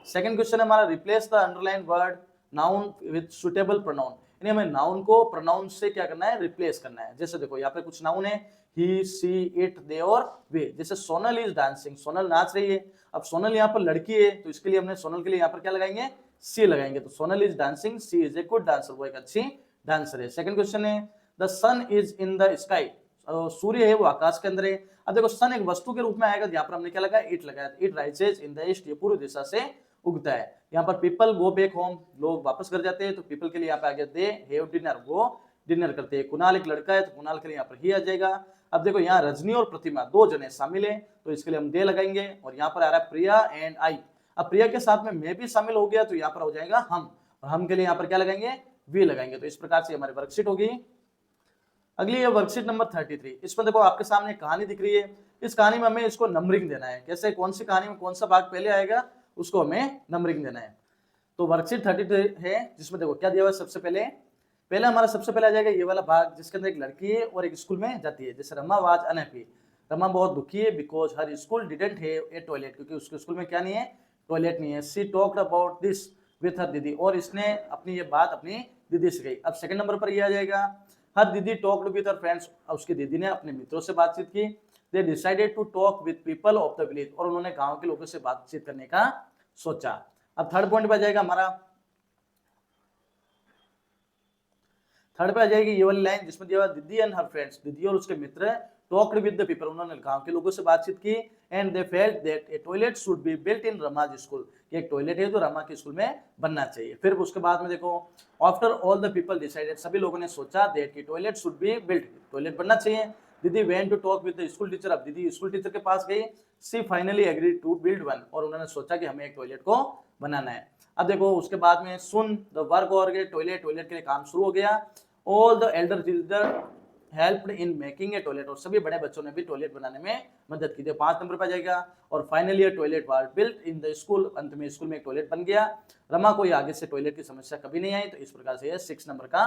सेकंड क्वेश्चन है हमारा, replace the underline word noun with suitable pronoun, यानी हमें नाउन को प्रोनाउन से क्या करना है, रिप्लेस करना है। जैसे देखो यहाँ पे कुछ नाउन है, ही, सी, इट, दे और वे। जैसे सोनल इज डांसिंग, सोनल नाच रही है। अब सोनल यहाँ पर लड़की है, तो इसके लिए हमने सोनल के लिए यहाँ पर क्या लगाएंगे, सी लगाएंगे। तो Sonal is dancing, she is a good dancer, वो एक अच्छी डांसर है। सेकंड क्वेश्चन है, the sun is in the sky, सूर्य है वो आकाश के अंदर है। अब देखो सन एक वस्तु के रूप में आएगा, यहाँ पर हमने क्या लगाया, इट लगाया। It rises in the east, ये पूर्व दिशा से उगता है। यहाँ पर पीपल गो बैक होम, लोग वापस घर जाते हैं, तो पीपल के लिए यहाँ पे आ गया दे हैव डिनर, वो डिनर करते हैं। कुणाल एक लड़का है, तो कुणाल के लिए यहाँ पर ही आ जाएगा। अब देखो यहाँ रजनी और प्रतिमा दो जने शामिल है, तो इसके लिए हम दे लगाएंगे। और यहाँ पर आ रहा है प्रिया एंड आई, अब प्रिया के साथ में मैं भी शामिल हो गया, तो यहाँ पर हो जाएगा हम, और हम के लिए यहाँ पर क्या लगाएंगे, वी लगाएंगे। तो इस प्रकार से हमारी वर्कशीट होगी। अगली है वर्कशीट नंबर 33। इसमें देखो आपके सामने कहानी दिख रही है, इस कहानी में हमें इसको नंबरिंग देना है। कैसे, कौन सी कहानी में कौन सा भाग पहले आएगा, उसको हमें नंबरिंग देना है। तो वर्कशीट 33 है, जिसमें देखो क्या दिया हुआ है, सबसे पहले हमारा सबसे पहले आ जाएगा ये वाला भाग, जिसके अंदर एक लड़की है और एक स्कूल में जाती है। जैसे रमा वाज अनहैप्पी, रमा बहुत दुखी है, because her school didn't have a toilet, क्योंकि उसके स्कूल में क्या नहीं है, टॉयलेट नहीं है। She talked about this with her दीदी, और इसने अपनी ये बात अपनी दीदी से कही। अब सेकंड नंबर पर ये आ जाएगा, हर दीदी टॉक्ड विथ हर फ्रेंड्स, उसकी दीदी ने अपने मित्रों से बातचीत की। They decided to talk with people of the village, और उन्होंने गांव के लोगों से बातचीत करने का सोचा। अब थर्ड पॉइंट पे आ जाएगा हमारा, थर्ड पे आ जाएगी ये वाली लाइन, जिसमें दिया हुआ दीदी एंड हर फ्रेंड्स, दीदी और उसके मित्र टॉक्ड विद द पीपल, उन्होंने गांव के लोगों से बातचीत की। And they felt that a toilet should be built in Rama's school, एक टॉयलेट है जो रमा के स्कूल में बनना चाहिए। फिर उसके बाद में देखो, after all the people decided, सभी लोगों ने सोचा दैट की toilet should be built, toilet बनना चाहिए। दीदी went to talk with the school teacher, अब दीदी स्कूल टीचर के पास गई। She finally agreed to build one, और उन्होंने सोचा कि हमें एक टॉयलेट को बनाना है। अब देखो उसके बाद में सुन द वर्क और टॉयलेट के लिए काम शुरू हो गया। All the Elder children helped in making a toilet, और सभी बड़े बच्चों ने भी टॉयलेट बनाने में मदद की थी। 5 नंबर पर जाएगा। और फाइनली ये toilet was built in the school, अंत में स्कूल में एक टॉयलेट बन गया। रमा को आगे से टॉयलेट की समस्या कभी नहीं आई, तो इस प्रकार से ये 6 नंबर का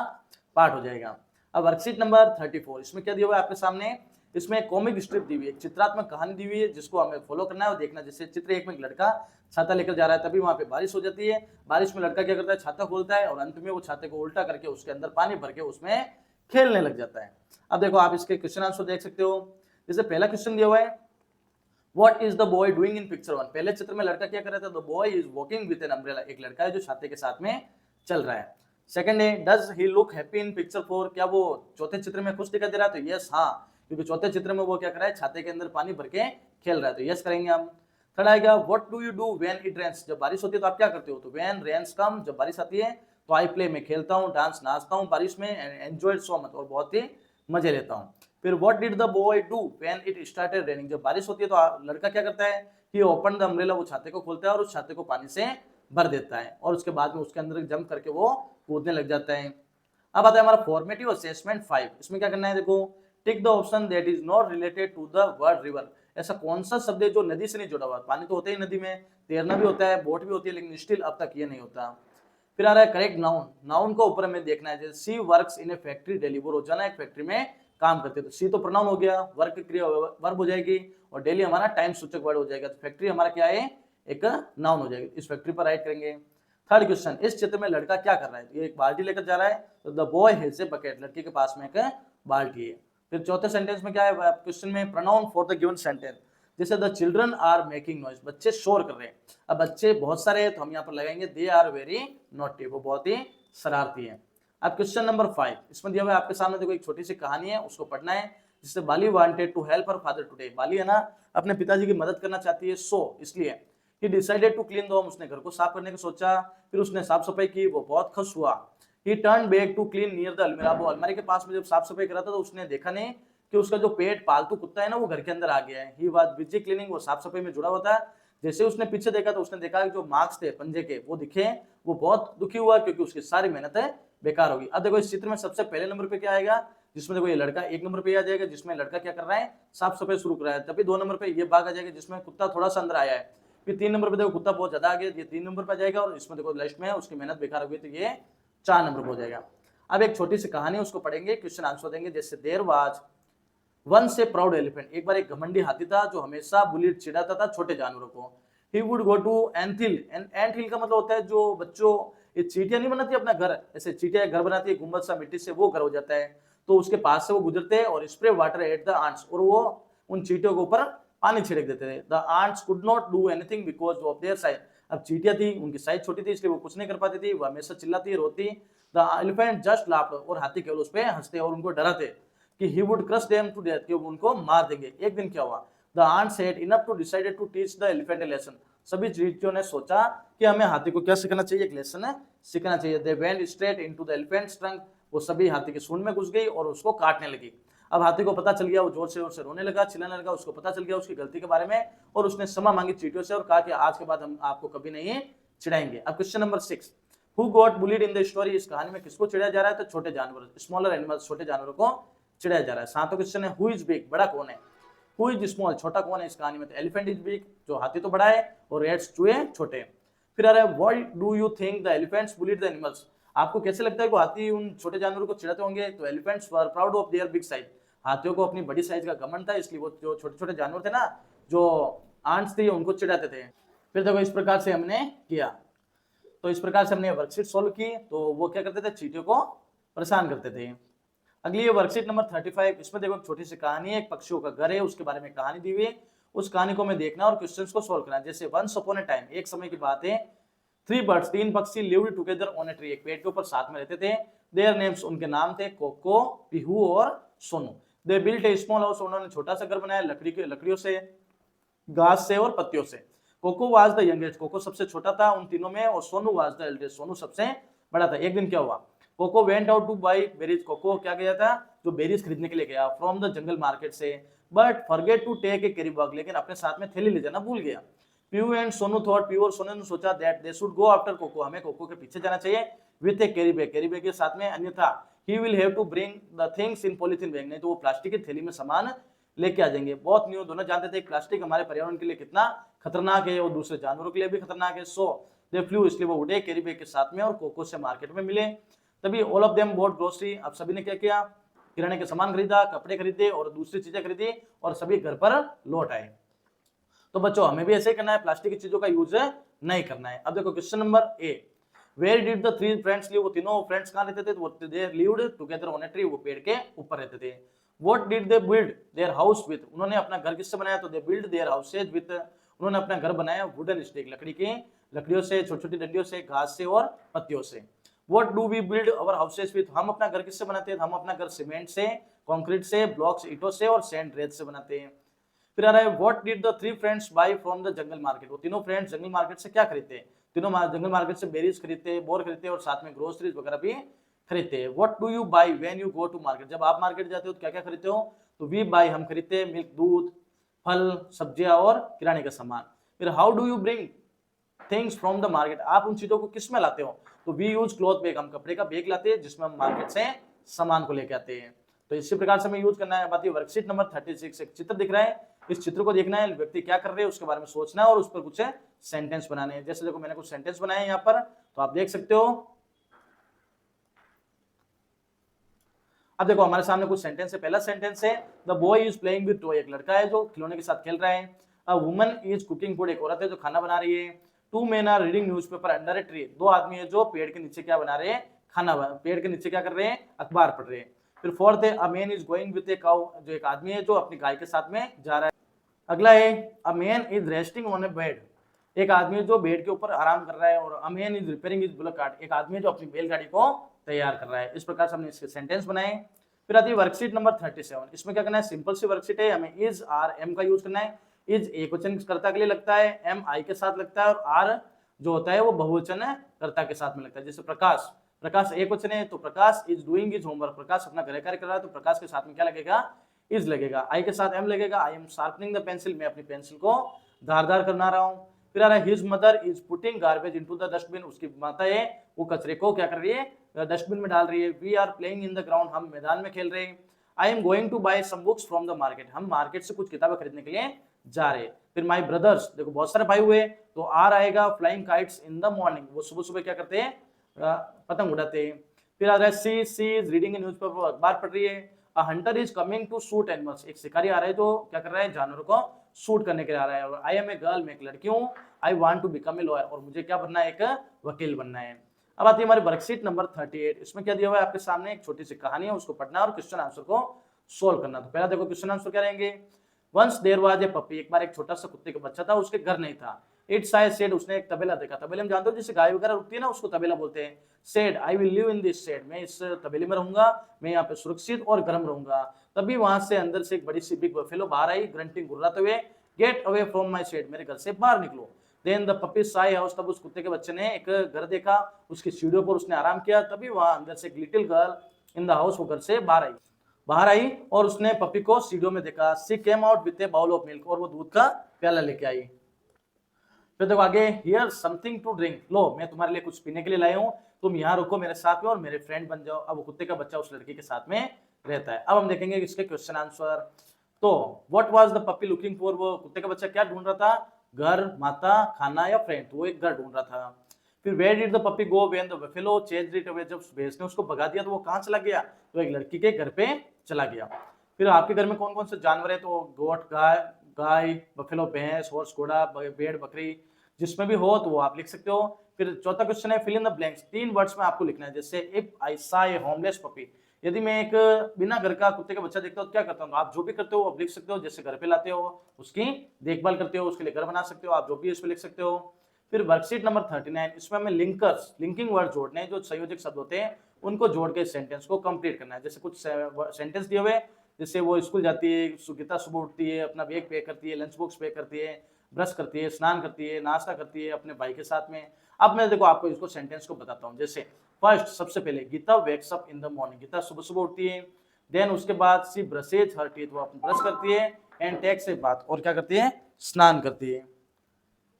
पार्ट हो जाएगा। अब वर्कशीट नंबर 34, इसमें क्या दिया हुआ है आपके सामने, इसमें कॉमिक स्ट्रिप दी हुई है, चित्रात्मक कहानी दी हुई है, जिसको हमें फॉलो करना है और देखना। जैसे चित्र एक में एक लड़का छाता लेकर जा रहा है, तभी वहां पे बारिश हो जाती है। बारिश में लड़का क्या करता है, छाता खोलता है और अंत में वो छाते को उल्टा करके उसके अंदर पानी भर के उसमें खेलने लग जाता है। अब देखो आप इसके क्वेश्चन आंसर देख सकते हो। जैसे पहला क्वेश्चन दिया हुआ है, what is the boy doing in picture 1, पहले चित्र में लड़का क्या कर रहा था, the boy is walking with an umbrella, एक लड़का है जो छाते के साथ में चल रहा है। सेकंड है, does he look happy in picture 4, क्या वो चौथे चित्र में खुश दिखाई दे रहा है, तो यस हाँ, क्योंकि चौथे चित्र में वो क्या कर रहा है, छाते के अंदर पानी भर के खेल रहा है, तो यस करेंगे हम। थर्ड आएगा, what do you do when it rains, जब बारिश होती है तो आप क्या करते हो, तो व्हेन रेन्स कम, जब बारिश आती है तो आई प्ले, में खेलता हूँ, डांस नाचता हूँ बारिश में, एंजॉय सो मच, और बहुत ही मजे लेता हूँ। फिर what did the boy do when it started raining, जब बारिश होती है तो लड़का क्या करता है, ही ओपन द अम्ब्रेला, वो छाते को खोलता है और उस छाते को पानी से भर देता है, और उसके बाद में उसके अंदर जंप करके वो कूदने लग जाता है। अब आता है हमारा फॉर्मेटिव असेसमेंट 5, इसमें क्या करना है, देखो tick the option that is not related to the word river, ऐसा कौन सा शब्द है जो नदी से नहीं जुड़ा हुआ, पानी तो होता ही नदी में, तैरना भी होता है, बोट भी होती है, लेकिन स्टिल अब तक ये नहीं होता। फिर आ रहा है करेक्ट नाउन, नाउन को ऊपर हमें देखना है, जैसे she works in a factory daily, वो रोजाना एक फैक्ट्री में काम करते हैं, तो सी तो प्रोनाउन हो गया, वर्क क्रिया वर्ब हो जाएगी, और डेली हमारा टाइम सूचक वर्ड हो जाएगा, तो फैक्ट्री हमारा क्या है, एक नाउन हो जाएगी, इस फैक्ट्री पर राइट करेंगे। थर्ड क्वेश्चन, इस चित्र में लड़का क्या कर रहा है, ये एक बाल्टी लेकर जा रहा है, तो the boy has a bucket, लड़के के पास में एक बाल्टी है। फिर चौथे सेंटेंस में क्या है क्वेश्चन में, pronoun for the given sentence, जैसे the children are making noise, बच्चे शोर कर रहे हैं। अब बच्चे बहुत सारे हैं तो हम यहाँ पर लगाएंगे दे आर वेरी नॉटी, वो बहुत ही शरारती है। अब क्वेश्चन नंबर 5, इसमें दिया हुआ है आपके सामने, देखो एक छोटी सी कहानी है, उसको पढ़ना है। जिससे Bali wanted to help her father today, Bali है ना अपने पिताजी की मदद करना चाहती है, सो इसलिए ही decided to clean the home, उसने घर को साफ करने का सोचा, फिर उसने साफ सफाई की, वो बहुत खुश हुआ। He turn back to clean near the almirah, वो अलमारी के पास में जब साफ सफाई कर रहा था तो उसने देखा नहीं कि उसका जो पेट पालतू कुत्ता है ना वो घर के अंदर आ गया है। ही वाज बिजी क्लीनिंग, वो साफ सफाई में जुड़ा हुआ था। जैसे उसने पीछे देखा तो उसने देखा कि जो मार्क्स थे पंजे के वो दिखे, वो बहुत दुखी हुआ क्योंकि उसकी सारी मेहनत है बेकार होगी। अब देखो इस चित्र में सबसे पहले नंबर पे क्या आएगा, जिसमें देखो ये लड़का 1 नंबर पे आ जाएगा, जिसमें लड़का क्या कर रहा है, साफ सफाई शुरू कर रहा है। तभी 2 नंबर पे ये बाघ आ जाएगा जिसमें कुत्ता थोड़ा सा अंदर आया है। फिर 3 नंबर पे देखो कुत्ता बहुत ज्यादा आ गया, ये 3 नंबर पे आ जाएगा, और इसमें देखो लिस्ट में उसकी मेहनत बेकार हो गई तो ये 4 नंबर पे हो जाएगा। अब एक छोटी सी कहानी उसको पढ़ेंगे, क्वेश्चन आंसर देंगे। जैसे there was once a proud elephant, एक बार एक घमंडी हाथी था जो हमेशा बुली चिढ़ाता था छोटे जानवरों को। ही वुड गो टू एंट हिल, एंट हिल का मतलब होता है जो बच्चों, ये चींटियां नहीं बनाती अपना घर, ऐसे चींटियां घर बनाती है गुम्बद सा मिट्टी से, वो घर हो जाता है। तो उसके पास से वो गुजरते हैं और spray water at the ants, और वो उन चींटियों के ऊपर पानी छिड़क देते थे। The ants could not do anything because of their size, अब चींटियां थी, उनकी साइज छोटी थी इसलिए वो कुछ नहीं कर पाती थी, वो हमेशा चिल्लाती रोती। द एलिफेंट जस्ट लाफ्ड, और हाथी केवल उस पे हंसते और उनको डराते कि he would crush them to death, कि वो उनको मार देंगे। एक दिन क्या हुआ, the ant said enough to decided to teach the elephant a lesson, सभी चींटियों ने सोचा कि हमें हाथी को क्या सिखाना चाहिए, एक लेसन है सिखाना चाहिए। they went straight into the elephant's trunk, वो सभी हाथी के सूंड में घुस गई और उसको काटने लगी। अब हाथी को पता चल गया, वो जोर से रोने लगा, चिल्लाने लगा, उसको पता चल गया उसकी गलती के बारे में, और उसने क्षमा मांगी चींटियों से और कहा कि आज के बाद हम आपको कभी नहीं चिढ़ाएंगे। अब question number 6, who got bullied in the story, इस कहानी में किसको चिढ़ाया जा रहा है, तो छोटे जानवर, स्मॉलर एनिमल्स, छोटे जानवरों को चिढ़ाया जा रहा है। सातवां क्वेश्चन है हु इज बिग, बड़ा कौन है, हु इज स्मॉल, छोटा कौन है इस कहानी में, तो एलिफेंट इज बिग, जो हाथी तो बड़ा है, और रेट्स चूहे छोटे। फिर आ रहा है why do you think the elephants bullied the animals, आपको कैसे लगता है कि हाथी उन छोटे जानवरों को चिढ़ाते होंगे, तो elephants were proud of their big size, हाथियों को अपनी बड़ी साइज का घमंड था, इसलिए वो जो छोटे छोटे जानवर थे ना, जो आंट्स थे, उनको चिढ़ाते थे। फिर देखो इस प्रकार से हमने किया, तो इस प्रकार से हमने वर्कशीट सोल्व की, तो वो क्या करते थे, चींटियों को परेशान करते थे। अगली वर्कशीट नंबर 35, इसमें देखो छोटी सी कहानी है, एक पक्षियों का घर है, उसके बारे में कहानी दी हुई है, उस कहानी को हमें देखना और क्वेश्चंस को सोल्व करना। जैसे वंस अपॉन ए टाइम, एक समय की बात है, 3 बर्ड्स, 3 पक्षी lived together on a tree, एक पेड़ के ऊपर साथ में रहते थे। देयर नेम्स, उनके नाम थे कोको, पीहू और Sonu. They built A small house, उन्होंने छोटा सा घर बनाया लकड़ियों से, घास से और पत्तियों से। Koko was the youngest, Koko सबसे छोटा था उन तीनों में, और Sonu was the eldest, Sonu सबसे बड़ा था। एक दिन क्या हुआ, Koko went out to buy berries, Koko क्या गया था, जो बेरीज खरीदने के लिए गया फ्रॉम द जंगल मार्केट से, but forget to take a carry bag, लेकिन अपने साथ में थैली ले जाना भूल गया। Piyu and Sonu thought, PU और सोनू ने सोचा that they should go after Koko, हमें कोको के पीछे जाना चाहिए, with a carry bag, carry bag के साथ में, अन्यथा he will have to bring the things in polythene bag, नहीं तो वो प्लास्टिक की थैली में सामान लेके आ जाएंगे। बहुत न्यू, दोनों जानते थे प्लास्टिक हमारे पर्यावरण के लिए कितना खतरनाक है और दूसरे जानवरों के लिए भी खतरनाक है। सो दे फ्लू, इसलिए वो उड़े कैरी बैग के साथ में और कोको से मार्केट में मिले। तभी all of them bought grocery, अब सभी ने क्या किया, किराने के सामान खरीदा, कपड़े खरीदे और दूसरी चीजें खरीदी, और सभी घर पर लौट आए। तो बच्चों हमें भी ऐसे ही करना है, प्लास्टिक की चीजों का यूज नहीं करना है। अब देखो question number A, where did the 3 friends live, वो तीनों फ्रेंड्स कहां रहते थे, तो they lived together on a tree, वो पेड़ के ऊपर रहते थे। What did they build their house with, उन्होंने अपना घर किससे बनाया, तो they build their houses with, उन्होंने अपना घर बनाया वुडन स्टिक, लकड़ियों से, छोटी छोटी डंडियों से, घास से और पत्तियों से। What do we build our houses with, हम अपना घर किससे बनाते हैं, हम अपना घर सीमेंट से, कंक्रीट से, ब्लॉक्स ईंटों से और सैंड रेत से बनाते हैं। फिर आ रहा है what did the 3 friends buy from the jungle market, वो तीनों फ्रेंड्स जंगल मार्केट से क्या खरीदते हैं, तीनों जंगल मार्केट से बेरीज खरीदते, बोर खरीदते और साथ में ग्रोसरीज वगैरह भी खरीदते हैं। What do you buy when you go to market, जब आप मार्केट जाते हो तो क्या क्या खरीदते हो, तो वी बाय, हम खरीदते हैं मिल्क, दूध, फल, सब्जियां और किराने का सामान। फिर how do you bring things from the market, आप उन चीजों को किस में लाते हो, तो वी यूज क्लॉथ बैग, हम कपड़े का बैग लाते हैं जिसमें हम मार्केट से सामान को लेके आते हैं। तो इसी प्रकार से हमें यूज करना है। बात ये वर्कशीट नंबर 36, एक चित्र दिख रहा है, इस चित्र को देखना है, व्यक्ति क्या कर रहे हैं उसके बारे में सोचना है और उस पर कुछ सेंटेंस बनाने हैं। जैसे देखो मैंने कुछ सेंटेंस बनाए हैं यहाँ पर, तो आप देख सकते हो। अब देखो हमारे सामने कुछ सेंटेंस है। पहला सेंटेंस है the boy is playing with toy, एक लड़का है जो खिलौने के साथ खेल रहा है। A woman is cooking food, एक औरत है जो खाना बना रही है। 2 men are reading newspaper under a tree, 2 आदमी है जो पेड़ के नीचे क्या बना रहे हैं, खाना, पेड़ के नीचे क्या कर रहे हैं, अखबार पढ़ रहे हैं। फिर 4th है a man is going with a cow, जो एक आदमी है जो अपनी गाय के साथ में जा रहा है। अगला है a man is resting on A bed, एक आदमी है जो बेड के ऊपर आराम कर रहा है। और a man is repairing his bullock cart, एक आदमी है जो अपनी बैलगाड़ी को तैयार कर रहा है। इस प्रकार से हमने इसके सेंटेंस बनाए। फिर आती है वर्कशीट नंबर 37, इसमें क्या करना है, सिंपल सी वर्कशीट है, हमें इज आर एम का यूज करना है। इज एक वचन कर्ता के लिए लगता है, एम आई के साथ लगता है, और आर जो होता है वो बहुवचन कर्ता के साथ में लगता है। जैसे प्रकाश, प्रकाश एक वचन है तो प्रकाश इज डूइंग हिज होमवर्क, प्रकाश अपना गृह कार्य कर रहा है तो प्रकाश के साथ में क्या लगेगा, इज लगेगा, आई के साथ एम लगेगा, I am sharpening the pencil, मैं अपनी पेंसिल को धारदार करना रहा हूँ। फिर आ रहा है his mother is putting garbage into the dustbin, उसकी माता है वो कचरे को क्या कर रही है, डस्टबिन में डाल रही है। We are playing in the ground, हम मैदान में खेल रहे हैं। I am going to buy some books from the market, हम मार्केट से कुछ किताबें खरीदने के लिए जा रहे हैं। फिर माई ब्रदर्स, देखो बहुत सारे भाई हुए तो आर आएगा, flying kites in the morning, वो सुबह सुबह क्या करते हैं, पतंग उड़ाते हैं। फिर आ रहा है she is reading a newspaper, अखबार पढ़ रही है। A hunter is coming to shoot animals, एक शिकारी आ रहा है जो क्या कर रहा है, जानवरों को शूट करने के लिए आ रहा है। और आई एम ए गर्ल, मैं एक लड़की हूँ। I want to become a lawyer, और मुझे क्या बनना है, एक वकील बनना है। अब आती है हमारी वर्कशीट नंबर 38, इसमें क्या दिया हुआ है आपके सामने, एक छोटी सी कहानी है, उसको पढ़ना और क्वेश्चन आंसर को सोल्व करना। तो पहला देखो क्वेश्चन आंसर क्या रहेंगे। Once there was a puppy, एक बार एक छोटा सा कुत्ते का बच्चा था, उसके घर नहीं था। इट साय सेड, उसने एक तबेला देखा, तबेले में जानते हो जिससे गाय वगैरह रुकती है ना, उसको तबेला बोलते हैं। Said I will live in this shed, मैं इस तबेले में रहूंगा, मैं यहाँ पे सुरक्षित और गर्म रहूंगा। तभी वहां से अंदर से एक बड़ी सी बिग बफेलो बाहर आई, ग्रंटिंग गुर्राते हुए, get away from my shed, मेरे घर से बाहर निकलो। Then the puppy saw house, तब उस कुत्ते के बच्चे ने एक घर देखा, उसकी सीढ़ियों पर उसने आराम किया। तभी वहां अंदर से एक little girl in the house, वो घर से बाहर आई और उसने पपी को सीढ़ियों में देखा। She came out with a bowl of milk, और वो दूध का प्याला लेके आई। फिर देखो आगे, हियर समथिंग टू ड्रिंक, लो मैं तुम्हारे लिए कुछ पीने के लिए लाया हूँ, तुम यहाँ रुको मेरे साथ में और मेरे फ्रेंड बन जाओ। अब वो कुत्ते का बच्चा उस लड़की के साथ में रहता है। अब हम देखेंगे इसके क्वेश्चन आंसर। तो what was the puppy looking for, वो कुत्ते का बच्चा क्या ढूंढ रहा था, घर, माता, खाना या फ्रेंड, तो वो एक घर ढूंढ रहा था। फिर where did the puppy go when the buffalo chased it away, जब भैंस ने उसको भगा दिया तो वो कहाँ चला गया, तो एक लड़की के घर पे चला गया। फिर आपके घर में कौन कौन से जानवर है, तो गोट, गाय, बफेलो, भैंस, हॉर्स, घोड़ा, भेड़, बकरी, जिसमें भी हो तो वो आप लिख सकते हो। फिर चौथा क्वेश्चन है fill in the blanks, 3 words में आपको लिखना है। जैसे इफ आई सा ए होमलेस पपी, यदि मैं एक बिना घर का कुत्ते का बच्चा देखता हूँ तो क्या करता हूँ, आप जो भी करते हो आप लिख सकते हो। जैसे घर पे लाते हो, उसकी देखभाल करते हो, उसके लिए घर बना सकते हो, आप जो भी इस पे लिख सकते हो। फिर वर्कशीट नंबर 39, इसमें हमें लिंकिंग वर्ड जोड़ने हैं, जो संयोजक शब्द होते हैं उनको जोड़ के सेंटेंस को कंप्लीट करना है। जैसे कुछ सेंटेंस दिए हुए, जैसे वो स्कूल जाती है, सुगीता सुबह उठती है, अपना बैग पैक करती है, लंच बॉक्स पैक करती है, ब्रश करती है, स्नान करती है, नाश्ता करती है अपने भाई के साथ में। अब मैं देखो आपको इसको सेंटेंस को बताता हूँ। जैसे फर्स्ट, सबसे पहले Geeta wakes up in the morning, Geeta सुबह सुबह उठती है। देन उसके बाद सी ब्रशेज हर टीथ, वो अपनी ब्रश करती है। एंड टेक्स ए बाथ, और क्या करती है, स्नान करती है।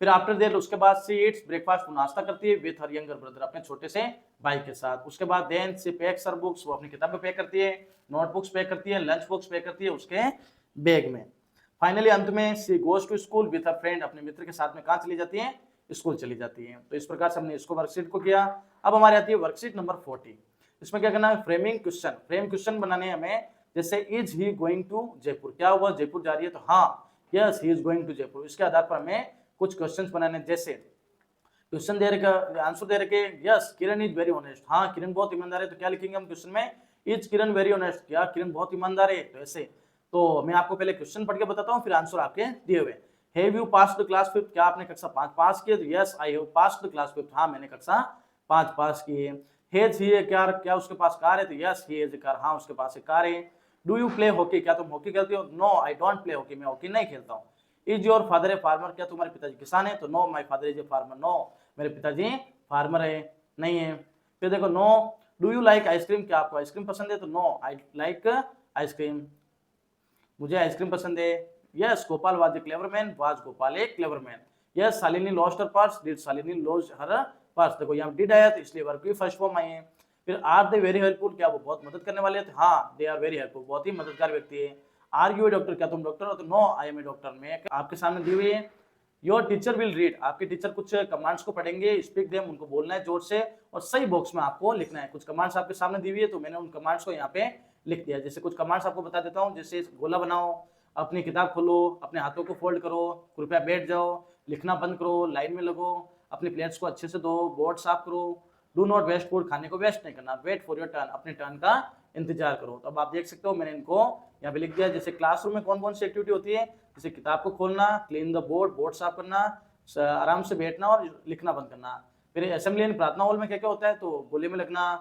फिर आफ्टर देट, उसके बाद सी इट्स ब्रेकफास्ट, नाश्ता करती है विथ हर यंगर ब्रदर, अपने छोटे से भाई के साथ। उसके बाद then she packs her books, वो अपनी किताबें पैक करती है, नोटबुक्स पैक करती है, लंच बॉक्स पैक करती है उसके बैग में। फाइनली अंत में she goes to school with her friend, अपने मित्र के साथ में कहाँ चली जाती है, स्कूल चली जाती है। तो इस प्रकार से हमने इसको वर्कशीट को किया। अब हमारी आती है वर्कशीट नंबर 40, इसमें क्या करना है, फ्रेमिंग क्वेश्चन, फ्रेम क्वेश्चन बनाने हैं हमें। जैसे is he going to Jaipur, क्या हुआ जयपुर जा रही है, तो हाँ yes he is going to Jaipur. इसके आधार पर हमें कुछ क्वेश्चंस बनाने, जैसे क्वेश्चन दे रखे, आंसर दे रखे, yes Kiran is very honest, हाँ किरण बहुत ईमानदार है, तो क्या लिखेंगे हम क्वेश्चन में, इज किरण वेरी ऑनेस्ट, क्या किरण बहुत ईमानदार है, तो ऐसे। तो मैं आपको पहले क्वेश्चन पढ़ के बताता हूँ, फिर आंसर आपके दिए हुए। Have you passed the class 5, क्या आपने कक्षा 5 पास किया, तो yes I have passed the class 5, हाँ मैंने कक्षा 5 पास की है। हैज ही ए कार, क्या उसके पास कार है, तो yes he has A car, हाँ उसके पास एक कार है। डू यू प्ले हॉकी, क्या तुम हॉकी खेलते हो, no I don't play hockey, मैं हॉकी नहीं खेलता हूँ। Is your father a farmer, क्या तुम्हारे पिताजी किसान है, तो no my father is a farmer, no मेरे पिताजी फार्मर है, नहीं है। फिर देखो no, do you like ice cream, क्या आपको आइसक्रीम पसंद है, तो नो आई लाइक आइसक्रीम, मुझे आइसक्रीम पसंद है। Yes Gopal was a clever man, was Gopal a clever man. Yes Shalini lost her purse, did Shalini loss her purse, देखो यहाँ डिड आया तो इसलिए वर्ब की फर्स्ट फॉर्म आई है। फिर आर दे वेरी हेल्पफुल, क्या वो बहुत मदद करने वाले हैं, तो हाँ दे आर वेरी हेल्पफुल, बहुत ही मददगार व्यक्ति है। आर यू ए डॉक्टर, क्या तुम डॉक्टर हो, तो no I am a doctor, मैं आपके सामने दी हुई है। योर टीचर विल रीड, आपके टीचर कुछ कमांड्स को पढ़ेंगे, स्पीक देम, उनको बोलना है जोर से और सही बॉक्स में आपको लिखना है। कुछ कमांड्स आपके सामने दी हुई है, तो मैंने उन कमांड्स को यहाँ पे लिख दिया। जैसे कुछ कमांड्स आपको बता देता हूँ, जैसे गोला बनाओ, अपनी किताब खोलो, अपने हाथों को फोल्ड करो, कृपया बैठ जाओ, लिखना बंद करो, लाइन में लगो, अपने प्लेट्स को अच्छे से धो, बोर्ड साफ करो, डू नॉट वेस्ट फूड, खाने को वेस्ट नहीं करना, वेट फॉर योर टर्न, अपने टर्न का इंतजार करो। तो अब आप देख सकते हो मैंने इनको यहाँ पे लिख दिया। जैसे क्लासरूम में कौन कौन सी एक्टिविटी होती है, जैसे किताब को खोलना, क्लीन द बोर्ड, बोर्ड साफ करना, आराम से बैठना और लिखना बंद करना। फिर असेंबली एंड प्रार्थना हॉल में क्या क्या होता है, तो गोले में लगना,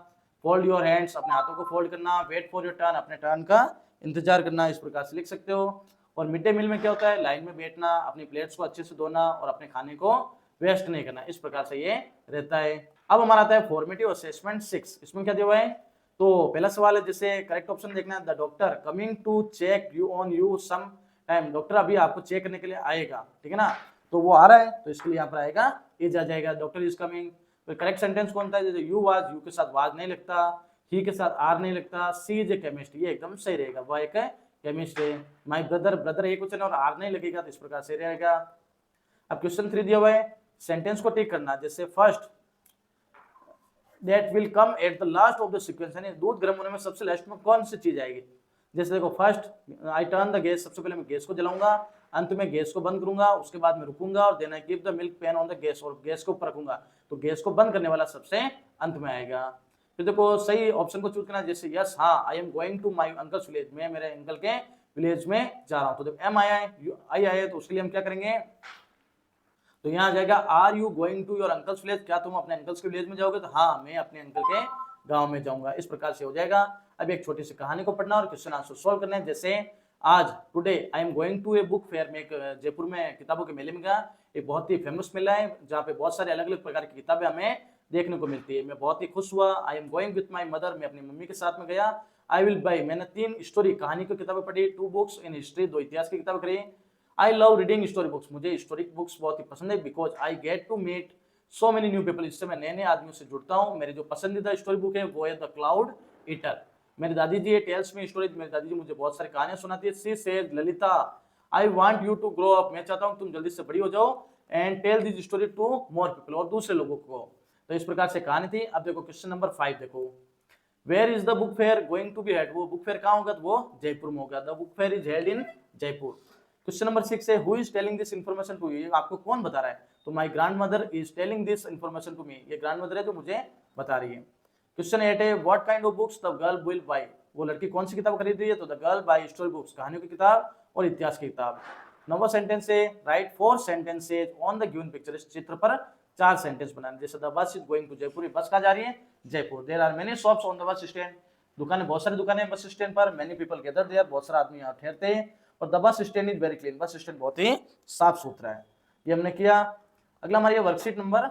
फोल्ड योर हैंड्स, अपने हाथों को फोल्ड करना, वेट फॉर योर टर्न, अपने टर्न का इंतजार करना, इस प्रकार से लिख सकते हो। और मिड डे मील में क्या होता है, लाइन में बैठना, अपनी प्लेट्स को अच्छे से धोना और अपने खाने को वेस्ट नहीं करना, इस प्रकार से ये रहता है। अब हमारा आता है फॉर्मेटिव असेसमेंट 6, इसमें क्या दिया हुआ है, तो पहला सवाल है, जैसे करेक्ट ऑप्शन देखना है, the doctor coming to check you on you some time, doctor अभी आपको चेक करने के लिए आएगा, ठीक है ना, तो वो आ रहा है, तो इसके लिए यहाँ पर आएगा इज आ जाएगा, डॉक्टर इज कमिंग। तो करेक्ट सेंटेंस कौन था, जैसे यू वाज, यू के साथ वाज नहीं लगता, ही के साथ आर नहीं लगता, सी इज ए केमिस्ट, ये एकदम सही रहेगा, वह एक केमिस्ट है। माई ब्रदर, ब्रदर एक क्वेश्चन और आर नहीं लगेगा, तो इस प्रकार से रहेगा। अब क्वेश्चन 3 दिया हुआ है, सेंटेंस को टिक करना, जैसे first that will come at the last of the sequence, यानी दूध गर्म होने में सबसे लास्ट में कौन सी चीज आएगी। जैसे देखो, first I turn the gas, सबसे पहले मैं गैस को जलाऊंगा, अंत में गैस को बंद करूंगा, उसके बाद मैं रुकूंगा और then I give the milk pan on the gas, और गैस को ऊपर रखूंगा, तो गैस को बंद करने वाला सबसे अंत में आएगा। फिर देखो सही ऑप्शन को चूज करना, जैसे यस हाँ, I am going to my uncle's village, मैं मेरे अंकल के विलेज में जा रहा हूँ, तो जब एम आया है, आई आया है, तो उसके लिए हम क्या करेंगे, तो यहाँ आ जाएगा are you going to your uncle's village, क्या तुम अपने अंकल्स के विलेज में जाओगे, तो हाँ मैं अपने अंकल के गांव में जाऊंगा, इस प्रकार से हो जाएगा। अब एक छोटी सी कहानी को पढ़ना और क्वेश्चन आंसर सॉल्व करना है। जैसे आज today I am going to a book fair, में जयपुर में किताबों के मेले में गया, एक बहुत ही फेमस मेला है जहाँ पे बहुत सारे अलग अलग प्रकार की किताबें हमें देखने को मिलती है, मैं बहुत ही खुश हुआ। आई am going with my mother, मैं अपनी मम्मी के साथ में गया। आई विल बाई, मैंने 3 स्टोरी कहानी की किताबें पढ़ी, 2 बुक्स इन हिस्ट्री, 2 इतिहास की किताबें पढ़ी। I love reading story books, मुझे हिस्टोरिक बुक्स बहुत ही पसंद है, because I get to meet so many new people, इससे मैं नए नए आदमियों से जुड़ता हूँ। मेरी जो पसंदीदा स्टोरी बुक है वो है द क्लाउड ईटर, मेरी दादी जी टेल्स में स्टोरीज, मेरी दादी जी मुझे बहुत सारी कहानियां सुनाती है। She says Lalita, I want you to grow up, मैं चाहता हूँ तुम जल्दी से बड़ी हो जाओ, and tell this story to more people, और दूसरे लोगों को। तो इस प्रकार से कहानी थी। अब देखो क्वेश्चन नंबर 5 देखो, where is the book fair going to be held, वो बुक फेयर कहाँ होगा, तो वो जयपुर में होगा, the book fair is held in Jaipur. Question number 6 है, who is telling this information to you, आपको कौन बता रहा है, तो my grandmother is telling this information to me, ये ग्रैंडमदर है जो मुझे बता रही है। क्वेश्चन 8 है, what kind of books the girl will buy, वो लड़की कौन सी किताब खरीद रही है, तो the girl bye story books, कहानियों की किताब और इतिहास की किताब। 9वां सेंटेंस है, right 4 sentences on the given picture, इस चित्र पर 4 सेंटेंस बनाने। जैसे the bus is going to Jaipur, बस कहाँ जा रही है, Jaipur. There are many shops on the bus stand, दुकानें, बहुत सारी दुकानें बस स्टैंड पर। मेनी पीपल गैदर देयर, बहुत सारे आदमी यहाँ ठहरते हैं। और the bus stand is very clean, bus stand बहुत ही साफ सुथरा है, ये हमने किया। अगला हमारी वर्कशीट नंबर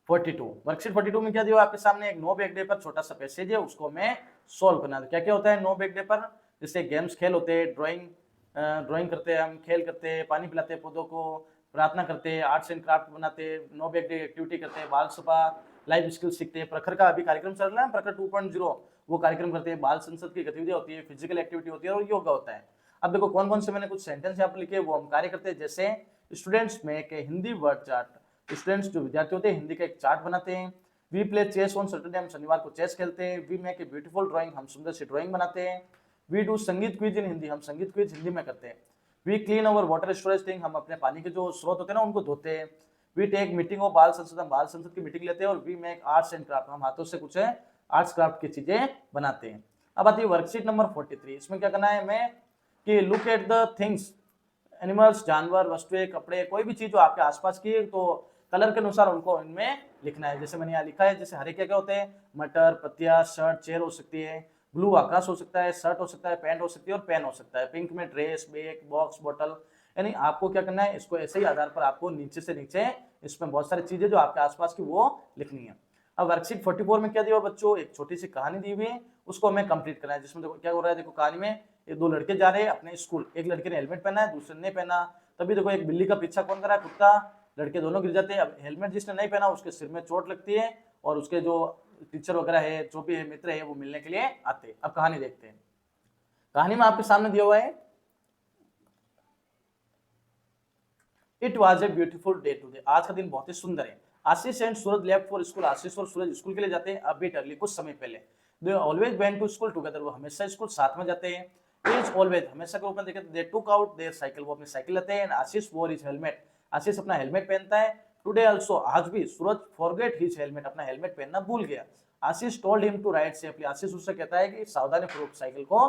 42, वर्कशीट 42 में क्या दिया आपके सामने, एक नो बैग डे पर छोटा सा पैसेज है, उसको हमें सोल्व करना है। क्या क्या होता है नो बैग डे पर, जैसे गेम्स खेल होते हैं, ड्राइंग करते हैं, हम खेल करते हैं, पानी पिलाते हैं पौधों को, प्रार्थना करते हैं, आर्ट्स एंड क्राफ्ट बनाते हैं, नो बैग डे एक्टिविटी करते हैं, बाल सभा, लाइफ स्किल सीखते हैं, प्रखर का अभी कार्यक्रम चल रहा है, प्रखर 2.0 वो कार्यक्रम करते हैं, बाल संसद की गतिविधियां होती है, फिजिकल एक्टिविटी होती है और योगा होता है। अब देखो कौन कौन से मैंने कुछ सेंटेंस यहाँ पर लिखे, वो हम कार्य करते हैं। जैसे स्टूडेंट्स में के हिंदी वर्ड चार्ट, स्टूडेंट्स जो विद्यार्थी होते हैं हिंदी का एक चार्ट बनाते हैं। We play chess on Saturday, हम शनिवार को चेस खेलते हैं। We make a beautiful drawing, हम सुंदर सी ड्राइंग बनाते हैं। We do sangeet quiz in Hindi, हम संगीत क्विज हिंदी में करते हैं। We clean our water storage thing, हम अपने पानी के जो स्रोत होते हैं ना उनको धोते हैं। वी टेक मीटिंग ऑफ बाल संसद, हम बाल संसद की मीटिंग लेते हैं। और we make arts and craft, हम हाथों से कुछ आर्ट्स क्राफ्ट की चीजें बनाते हैं। अब आती है वर्कशीट नंबर 43, इसमें क्या करना है हमें कि look at the things, animals, जानवर, वस्तुएं, कपड़े, कोई भी चीज जो आपके आसपास की है, तो कलर के अनुसार उनको इनमें लिखना है। जैसे मैंने यहाँ लिखा है, जैसे हरे क्या क्या होते हैं, मटर, पत्तियां, शर्ट, चेयर हो सकती है। ब्लू आकाश हो सकता है, शर्ट हो सकता है, पैंट हो सकती है और पेन हो सकता है। पिंक में ड्रेस, बैग, बॉक्स, बोतल। यानी आपको क्या करना है, इसको ऐसे ही आधार पर आपको नीचे से नीचे इसमें बहुत सारी चीजें जो आपके आसपास की वो लिखनी है। अब वर्कशीट 44 में क्या दिया बच्चों, एक छोटी सी कहानी दी हुई है, उसको हमें कंप्लीट करना है। जिसमें देखो क्या हो रहा है, देखो कहानी में ये 2 लड़के जा रहे हैं अपने स्कूल, एक लड़के ने हेलमेट पहना है, दूसरे ने नहीं पहना। तभी देखो एक बिल्ली का पीछा कौन कर रहा है, कुत्ता। लड़के दोनों गिर जाते हैं। अब हेलमेट जिसने नहीं पहना उसके सिर में चोट लगती है और उसके जो टीचर वगैरह है, जो भी है, मित्र है, वो मिलने के लिए आते हैं। अब कहानी देखते हैं। कहानी में आपके सामने दिया हुआ है, it was a beautiful day today, आज का दिन बहुत ही सुंदर है। Ashish and Suraj left for school, Ashish और सूरज स्कूल के लिए जाते हैं। अभी अर्ली, कुछ समय पहले। They always went to school together, वो हमेशा स्कूल साथ में जाते हैं। इज ऑलवेज, हमेशा के ऊपर देखे, दे टुक आउट देयर साइकिल, वो अपनी साइकिल लेते हैं। आशीष वोर हिज हेलमेट, आशीष अपना हेलमेट पहनता है। टुडे आल्सो, आज भी सूरज फॉरगेट हिज हेलमेट, अपना हेलमेट पहनना भूल गया। Ashish told him to ride safely, Ashish उससे कहता है कि सावधानी पूर्वक साइकिल को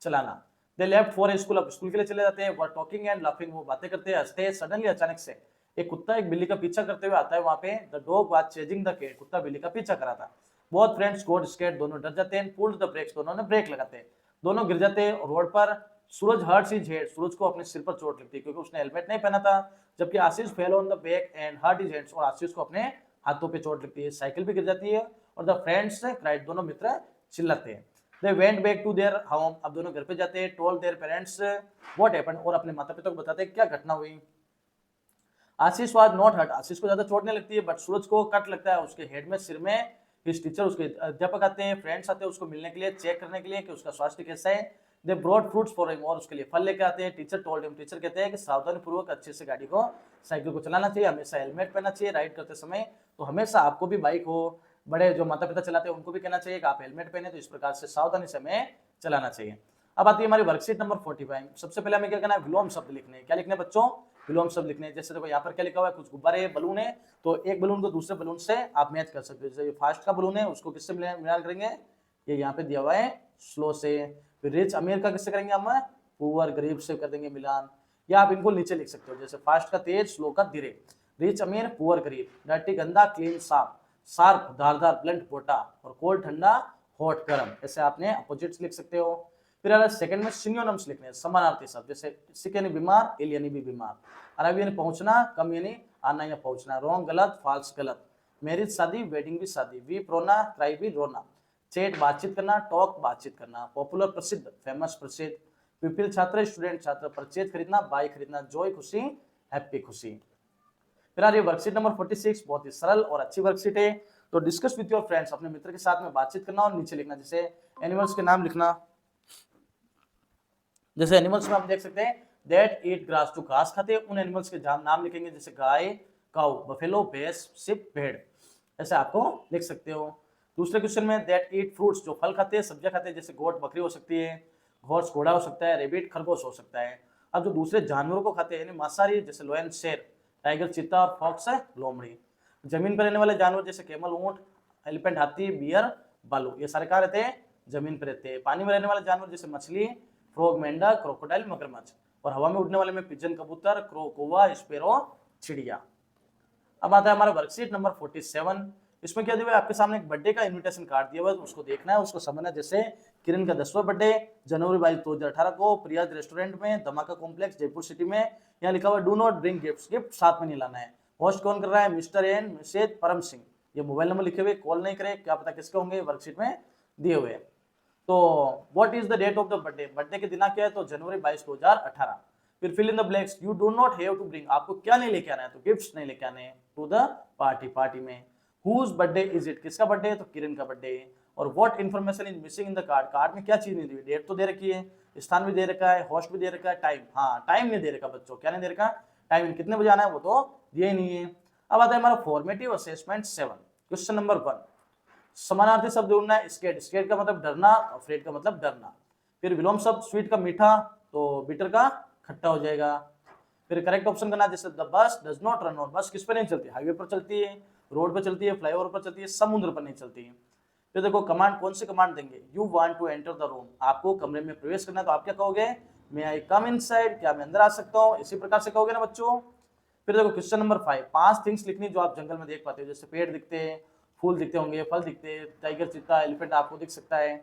चलाना। दे लेफ्ट फॉर स्कूल, अब स्कूल के लिए चले जाते हैं। वर टॉकिंग एंड लाफिंग, वो बातें करते हैं, हंसते हैं। सडनली, अचानक से एक कुत्ता एक बिल्ली का पीछा करते हुए आता है वहां पे। The dog was chasing the cat, कुत्ता बिल्ली का पीछा कर रहा था। बोथ फ्रेंड्स गॉट स्कैर्ड, दोनों डर जाते हैं। पुल्ड द ब्रेक्स, दोनों ने ब्रेक लगाते हैं। दोनों गिर जाते हैं रोड पर। सूरज हर्ट्स हिज हेड, सूरज को अपने सिर पर चोट लगती है क्योंकि उसने हेलमेट नहीं पहना था। जबकि Ashish fell on the back and hurt his hands, और आशीष को अपने हाथों पे चोट लगती है, साइकिल भी गिर जाती है। और द फ्रेंड्स क्राइड, दोनों मित्र चिल्लाते हैं। They went back to their home, अब दोनों घर पे जाते हैं। Told their parents what happened, और अपने माता पिता को बताते हैं क्या घटना हुई। आशीष वाज नॉट हर्ट, आशीष को ज्यादा चोट नहीं लगती है, बट सूरज को कट लगता है उसके हेड में, सिर में। हिज टीचर, उसके अध्यापक आते हैं, फ्रेंड्स आते हैं उसको मिलने के लिए, चेक करने के लिए कि उसका स्वास्थ्य कैसा है। They brought fruits for him, और उसके लिए फल लेके आते हैं। टीचर टोल्ड हिम, टीचर कहते हैं कि सावधानी पूर्वक अच्छे से गाड़ी को, साइकिल को चलाना चाहिए, हमेशा हेलमेट पहनना चाहिए राइड करते समय। तो हमेशा आपको भी बाइक हो, बड़े जो माता पिता चलाते हैं उनको भी कहना चाहिए कि आप हेलमेट पहने, तो इस प्रकार से सावधानी से हमें चलाना चाहिए। अब आती है हमारी वर्कशीट नंबर 45। सबसे पहले हमें क्या करना है, विलोम शब्द लिखने हैं। क्या लिखने हैं बच्चों, विलोम शब्द लिखने हैं। जैसे देखो यहाँ पर क्या लिखा हुआ है, कुछ गुब्बारे बलून है, तो एक बलून को दूसरे बलून से आप मैच कर सकते हो। जैसे ये फास्ट का बलून है, उसको किससे मिलान करेंगे, ये यहाँ पे दिया हुआ है स्लो से। फिर रिच अमीर का किससे करेंगे हम, पुअर गरीब से कर देंगे मिलान। या आप इनको नीचे लिख सकते हो, जैसे फास्ट का तेज, स्लो का धीरे। रिच अमीर, पुअर गरीब। डर्टी गंदा, क्लीन साफ। शार्प धारदार, ब्लंट मोटा। और कोल्ड ठंडा, हॉट गर्म। ऐसे आपने अपोजिट्स लिख सकते हो। फिर अगर सेकंड में सिनोनिम्स लिखने हैं, समानार्थी शब्द। जैसे सिक यानी बीमार, इल यानी भी बीमार। अरब यानी पहुंचना, कम यानी आना या पहुंचना। रॉन्ग गलत, फॉल्स गलत। मैरिज शादी, वेडिंग भी शादी। वीप रोना, क्राई भी रोना। चैट बातचीत करना, टॉक बातचीत करना। पॉपुलर प्रसिद्ध, फेमस प्रसिद्ध। पीपल छात्र, स्टूडेंट छात्र। परचेज खरीदना, बाई खरीदना। जॉय खुशी, हैप्पी खुशी। फिर आ रही वर्कशीट नंबर 46, बहुत ही सरल और अच्छी वर्कशीट है। तो डिस्कस विथ योर फ्रेंड्स, अपने मित्र के साथ में बातचीत करना और नीचे लिखना। जैसे एनिमल्स के नाम लिखना, जैसे एनिमल्स में हम देख सकते हैं दैट ईट ग्रास, जो घास खाते हैं उन एनिमल्स के नाम लिखेंगे। जैसे गाय, काऊ, बफेलो, भैंस, शिप, भेड़। ऐसे आपको लिख सकते हो। दूसरे क्वेश्चन में दैट ईट फ्रूट्स, जो फल खाते हैं, सब्जियां खाते हैं। जैसे गोट बकरी हो सकती है, घोड़ा घोड़ा हो सकता है, रेबिट खरगोश हो सकता है। अब जो दूसरे जानवरों को खाते हैं यानी मांसाहारी, जैसे लोयन शेर, टाइगर चीता और फॉक्स है लोमड़ी। जमीन पर रहने वाले जानवर जैसे कैमल ऊंट, एलिफेंट हाथी, बियर, भालू, ये सारे कहाँ रहते हैं, जमीन पर रहते हैं। पानी में रहने वाले जानवर जैसे मछली, फ्रॉग, मेंढक, क्रोकोडाइल, मगरमच्छ। और हवा में उड़ने वाले में पिजन कबूतर, क्रो, कौवा, स्पैरो, चिड़िया। अब आता है हमारा वर्कशीट नंबर 47। इसमें क्या दिया है, आपके सामने एक बर्थडे का इनविटेशन कार्ड दिया हुआ है, उसको देखना है, उसको समझना है। जैसे किरण का 10वां बर्थडे जनवरी 22, 2018 को प्रियाज रेस्टोरेंट में, धमाका कॉम्प्लेक्स, जयपुर सिटी में। यहाँ लिखा हुआ do not bring gifts, gift साथ में नहीं लाना है। होस्ट कौन कर रहा है, मिस्टर एन मिसेज परम सिंह। ये मोबाइल नंबर लिखे हुए, कॉल नहीं करे, क्या पता किसके होंगे, वर्कशीट में दिए हुए। तो what is the date of the birthday, birthday के दिनांक क्या है, तो जनवरी 22, 2018। फिर fill in the blanks, you do not have to bring, आपको क्या नहीं लेके आना है, तो गिफ्ट्स नहीं लेके आने टू द पार्टी, पार्टी में। हुज बर्थडे इज इट, किसका बर्थडे है, तो किरण का बर्थडे है। और what information is missing in the card, card में क्या चीज नहीं दी हुई, डेट तो दे रखी है, स्थान भी दे रखा है, होस्ट भी दे रखा है, टाइम, हाँ टाइम नहीं दे रखा बच्चों, क्या नहीं दे रखा, टाइम कितने बजे आना है वो तो दिया ही नहीं है। अब आता है हमारा फॉर्मेटिव असेसमेंट 7, क्वेश्चन नंबर 1। समानार्थी शब्द ढूंढना है, स्केट, स्केट का मतलब डरना, अफ्रेड का मतलब डरना। फिर विलोम शब्द, स्वीट का मीठा, तो बिटर का खट्टा हो जाएगा। फिर करेक्ट ऑप्शन करना, जैसे the bus does not run on, बस किस पे नहीं चलती, हाईवे पर चलती है, रोड पर चलती है, फ्लाईओवर पर चलती है, समुद्र पर नहीं चलती है। फिर देखो कमांड, कौन सी कमांड देंगे, you want to enter the room, आपको कमरे में प्रवेश करना है, तो आप क्या कहोगे, मे आई कम इनसाइड, क्या मैं अंदर आ सकता हूँ, इसी प्रकार से कहोगे ना बच्चों। फिर देखो क्वेश्चन नंबर 5, 5 थिंग्स लिखनी जो आप जंगल में देख पाते हो। जैसे पेड़ दिखते हैं, फूल दिखते होंगे, फल दिखते हैं, टाइगर, चीता, एलिफेंट आपको दिख सकता है।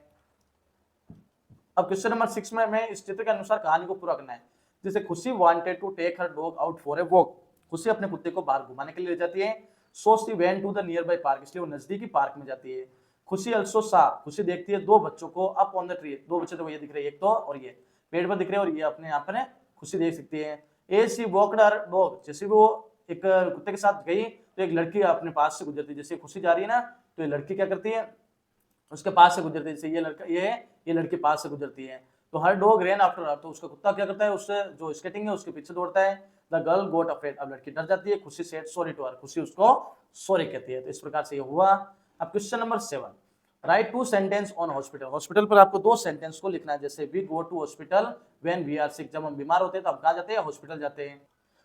अब क्वेश्चन नंबर 6 में हमें इस चित्र के अनुसार कहानी को पूरा करना है। जैसे Khushi wanted to take her dog out for a walk, Khushi अपने कुत्ते को बाहर घुमाने के लिए ले जाती है। So she went to the nearby park, इसलिए वो नजदीकी पार्क में जाती है। खुशी अल्सो सा, खुशी देखती है दो बच्चों को अप ऑन द ट्री, दो बच्चे तो ये दिख रहे हैं, एक तो और ये पेड़ पर दिख रहे हैं, और ये अपने यहाँ पर खुशी देख सकती है। ए शी वॉकड हर डॉग, जैसे वो एक कुत्ते के साथ गई तो एक लड़की अपने पास से गुजरती है, जैसे खुशी जा रही है ना, तो ये लड़की क्या करती है, उसके पास से गुजरती है। जैसे ये लड़का, ये लड़की पास से गुजरती है, तो हर डॉग रेन आफ्टर हर, तो उसका कुत्ता क्या करता है, उससे जो स्केटिंग है उसके पीछे दौड़ता है। द गर्ल गोट अफ्रेड, अब लड़की डर जाती है, खुशी सेड सॉरी टू हर, खुशी उसको सॉरी कहती है। तो इस प्रकार से ये हुआ। अब question number 7, write 2 sentence on hospital, hospital पर आपको 2 सेंटेंस को लिखना है। जैसे we go to hospital when we are sick, जब हम बीमार होते हैं तो हम कहाँ जाते हैं, हॉस्पिटल जाते हैं।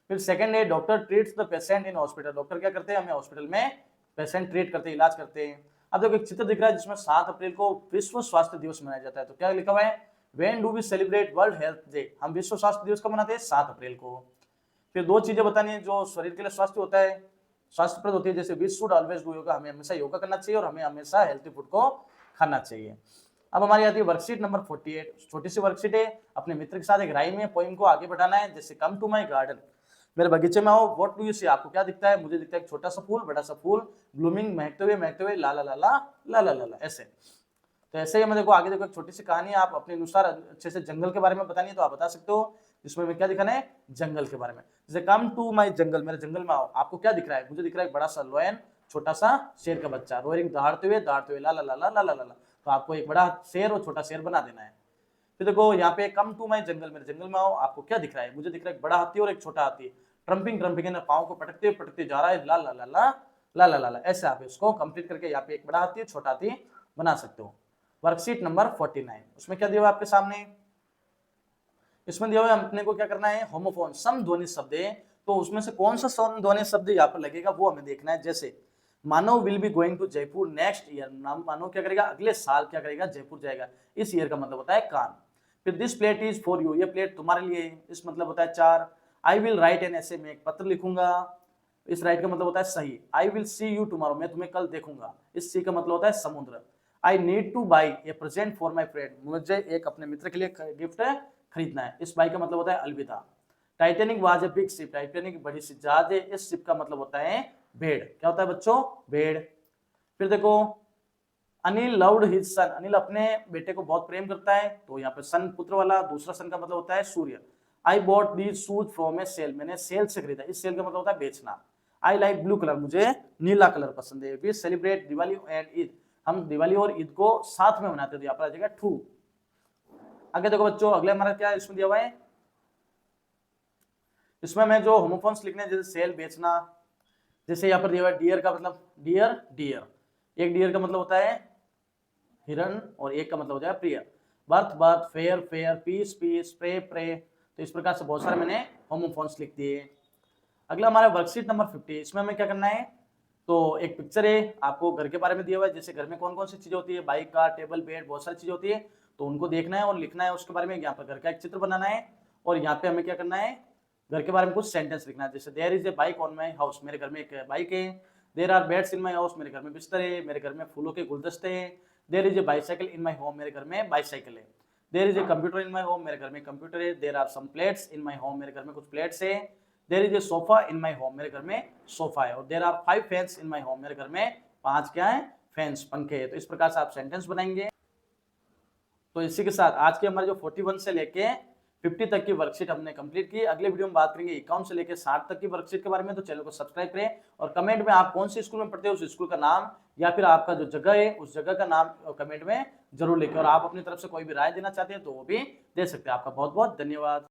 फिर सेकंड है doctor treats the patient in hospital, doctor क्या करते हैं, हमें हॉस्पिटल में पेशेंट ट्रीट करते हैं, इलाज करते हैं। अब देखो एक चित्र दिख रहा है जिसमें 7 अप्रैल को विश्व स्वास्थ्य दिवस मनाया जाता है, तो क्या लिखा हुआ है, when do we celebrate world health day, हम विश्व स्वास्थ्य दिवस कब मनाते हैं, 7 अप्रैल को। फिर 2 चीजें बतानी है जो शरीर के लिए स्वास्थ्य होता है, स्वास्थ्यप्रद होती है। जैसे we should always do yoga, हमें हमेशा योगा करना चाहिए और हमें हमेशा हेल्थी फूड को खाना चाहिए। अब हमारी आती है वर्कशीट नंबर 48, छोटी सी वर्कशीट है, अपने मित्र के साथ एक राइम में पोइम को आगे बढ़ाना है। जैसे कम टू माई गार्डन, मेरे बगीचे में आओ, व्हाट डू यू सी, आपको क्या दिखता है, मुझे दिखता है एक छोटा सा फूल, बड़ा सा फूल, ब्लूमिंग, महकते हुए ला ला ला ला ला ला ला ला ला, ऐसे। तो ऐसे ही मैं देखो आगे देखो एक छोटी सी कहानी है, आप अपने अनुसार अच्छे से जंगल के बारे में बतानी है तो आप बता सकते हो। जिसमें मैं क्या दिखाना है, जंगल के बारे में। जैसे कम टू माई जंगल, मेरे जंगल में आओ। आपको क्या दिख रहा है, मुझे दिख रहा है एक बड़ा सा लोयन, छोटा सा शेर का बच्चा, रोयरिंग दहाड़ते हुए ला ला ला ला ला ला ला। तो आपको एक बड़ा शेर और छोटा शेर बना देना है। फिर देखो यहाँ पे कम टू माई जंगल, मेरे जंगल में आओ। आपको क्या दिख रहा है, मुझे दिख रहा है एक बड़ा हाथी और एक छोटा हाथी, ट्रम्पिंग ट्रम्पिंग पाँव को पटकते पटकते जा रहा है, ला ला ला ला ला ला ला ला। ऐसे आप इसको कंप्लीट करके यहाँ पे एक बड़ा हाथी छोटा हाथी बना सकते हो। वर्कशीट नंबर 49, उसमें क्या दिया हुआ आपके सामने, इसमें दिया हुआ है अपने को क्या करना है, होमोफोन समध्वनि शब्द है। तो उसमें से कौन सा समध्वनि शब्द यहाँ पर लगेगा वो हमें देखना है। जैसे Manav will be going to Jaipur next year, Manav क्या करेगा, अगले साल क्या करेगा, जयपुर जाएगा। इस ईयर का मतलब होता है कान। फिर this plate is for you, ये प्लेट तुम्हारे लिए है, इस मतलब होता है चार। आई विल राइट एन ऐसे, मैं एक पत्र लिखूंगा, इस राइट का मतलब होता है सही। I will see you tomorrow, मैं तुम्हें कल देखूंगा, इस सी का मतलब होता है समुद्र। I need two by A present for my friend, मुझे एक अपने मित्र के लिए गिफ्ट खरीदना है, इस बाई का मतलब होता है अलविदा। Titanic was a big ship, Titanic बड़ी सी जहाज है, इस शिप का मतलब होता है भेड़। क्या होता है बच्चों, भेड़। फिर देखो Anil loved his son, Anil अपने बेटे को बहुत प्रेम करता है, तो यहाँ पे सन पुत्र वाला, दूसरा सन का मतलब होता है सूर्य। I bought these shoes from a sale, मैंने सेल से खरीदा, इस सेल का मतलब होता है बेचना। आई लाइक ब्लू कलर, मुझे नीला कलर पसंद है। We celebrate Diwali and Eid, हम दिवाली और ईद को साथ में मनाते हैं, तो यहाँ पर आ जाएगा ट्रू। आगे देखो बच्चों, अगले हमारा क्या इसमें दिया हुआ है, इसमें मैं जो होमोफोन्स लिखने हैं, जैसे सेल बेचना, जैसे यहाँ पर दिया हुआ है डियर का मतलब डियर, डियर, एक डियर का मतलब होता है हिरन और एक का मतलब होता है प्रिय। Birth birth, fair fair, peace peace, pray pray. तो इस प्रकार से बहुत सारे मैंने होमोफोन्स लिख दिए। अगला हमारा वर्कशीट नंबर 50, इसमें हमें क्या करना है, तो एक पिक्चर है, आपको घर के बारे में दिया हुआ है, जैसे घर में कौन कौन सी चीजें होती है, बाइक कार टेबल बेड, बहुत सारी चीजें होती है, तो उनको देखना है और लिखना है उसके बारे में। यहाँ पर घर का एक चित्र बनाना है और यहाँ पे हमें क्या करना है, घर के बारे में कुछ सेंटेंस लिखना है। जैसे there is a bike on my house, मेरे घर में एक बाइक है। There are beds in my house, मेरे घर में बिस्तर है, मेरे घर में फूलों के गुलदस्ते हैं। There is a bicycle in my home, मेरे घर में बाइसाइकिल है। There is a computer in my home, मेरे घर में कंप्यूटर है। There are some plates in my home, मेरे घर में कुछ प्लेट्स है। There is a sofa in my home, मेरे घर में सोफा है। और there are 5 fans in my home, मेरे घर में 5 क्या है, फैंस, पंखे है। तो इस प्रकार से आप सेंटेंस बनाएंगे। तो इसी के साथ आज के हमारे जो 41 से लेके 50 तक की वर्कशीट हमने कंप्लीट की। अगले वीडियो में बात करेंगे 51 से लेके 60 तक की वर्कशीट के बारे में। तो चैनल को सब्सक्राइब करें और कमेंट में आप कौन सी स्कूल में पढ़ते हो उस स्कूल का नाम या फिर आपका जो जगह है उस जगह का नाम कमेंट में जरूर लिखें। और आप अपनी तरफ से कोई भी राय देना चाहते हैं तो वो भी दे सकते हैं। आपका बहुत बहुत धन्यवाद।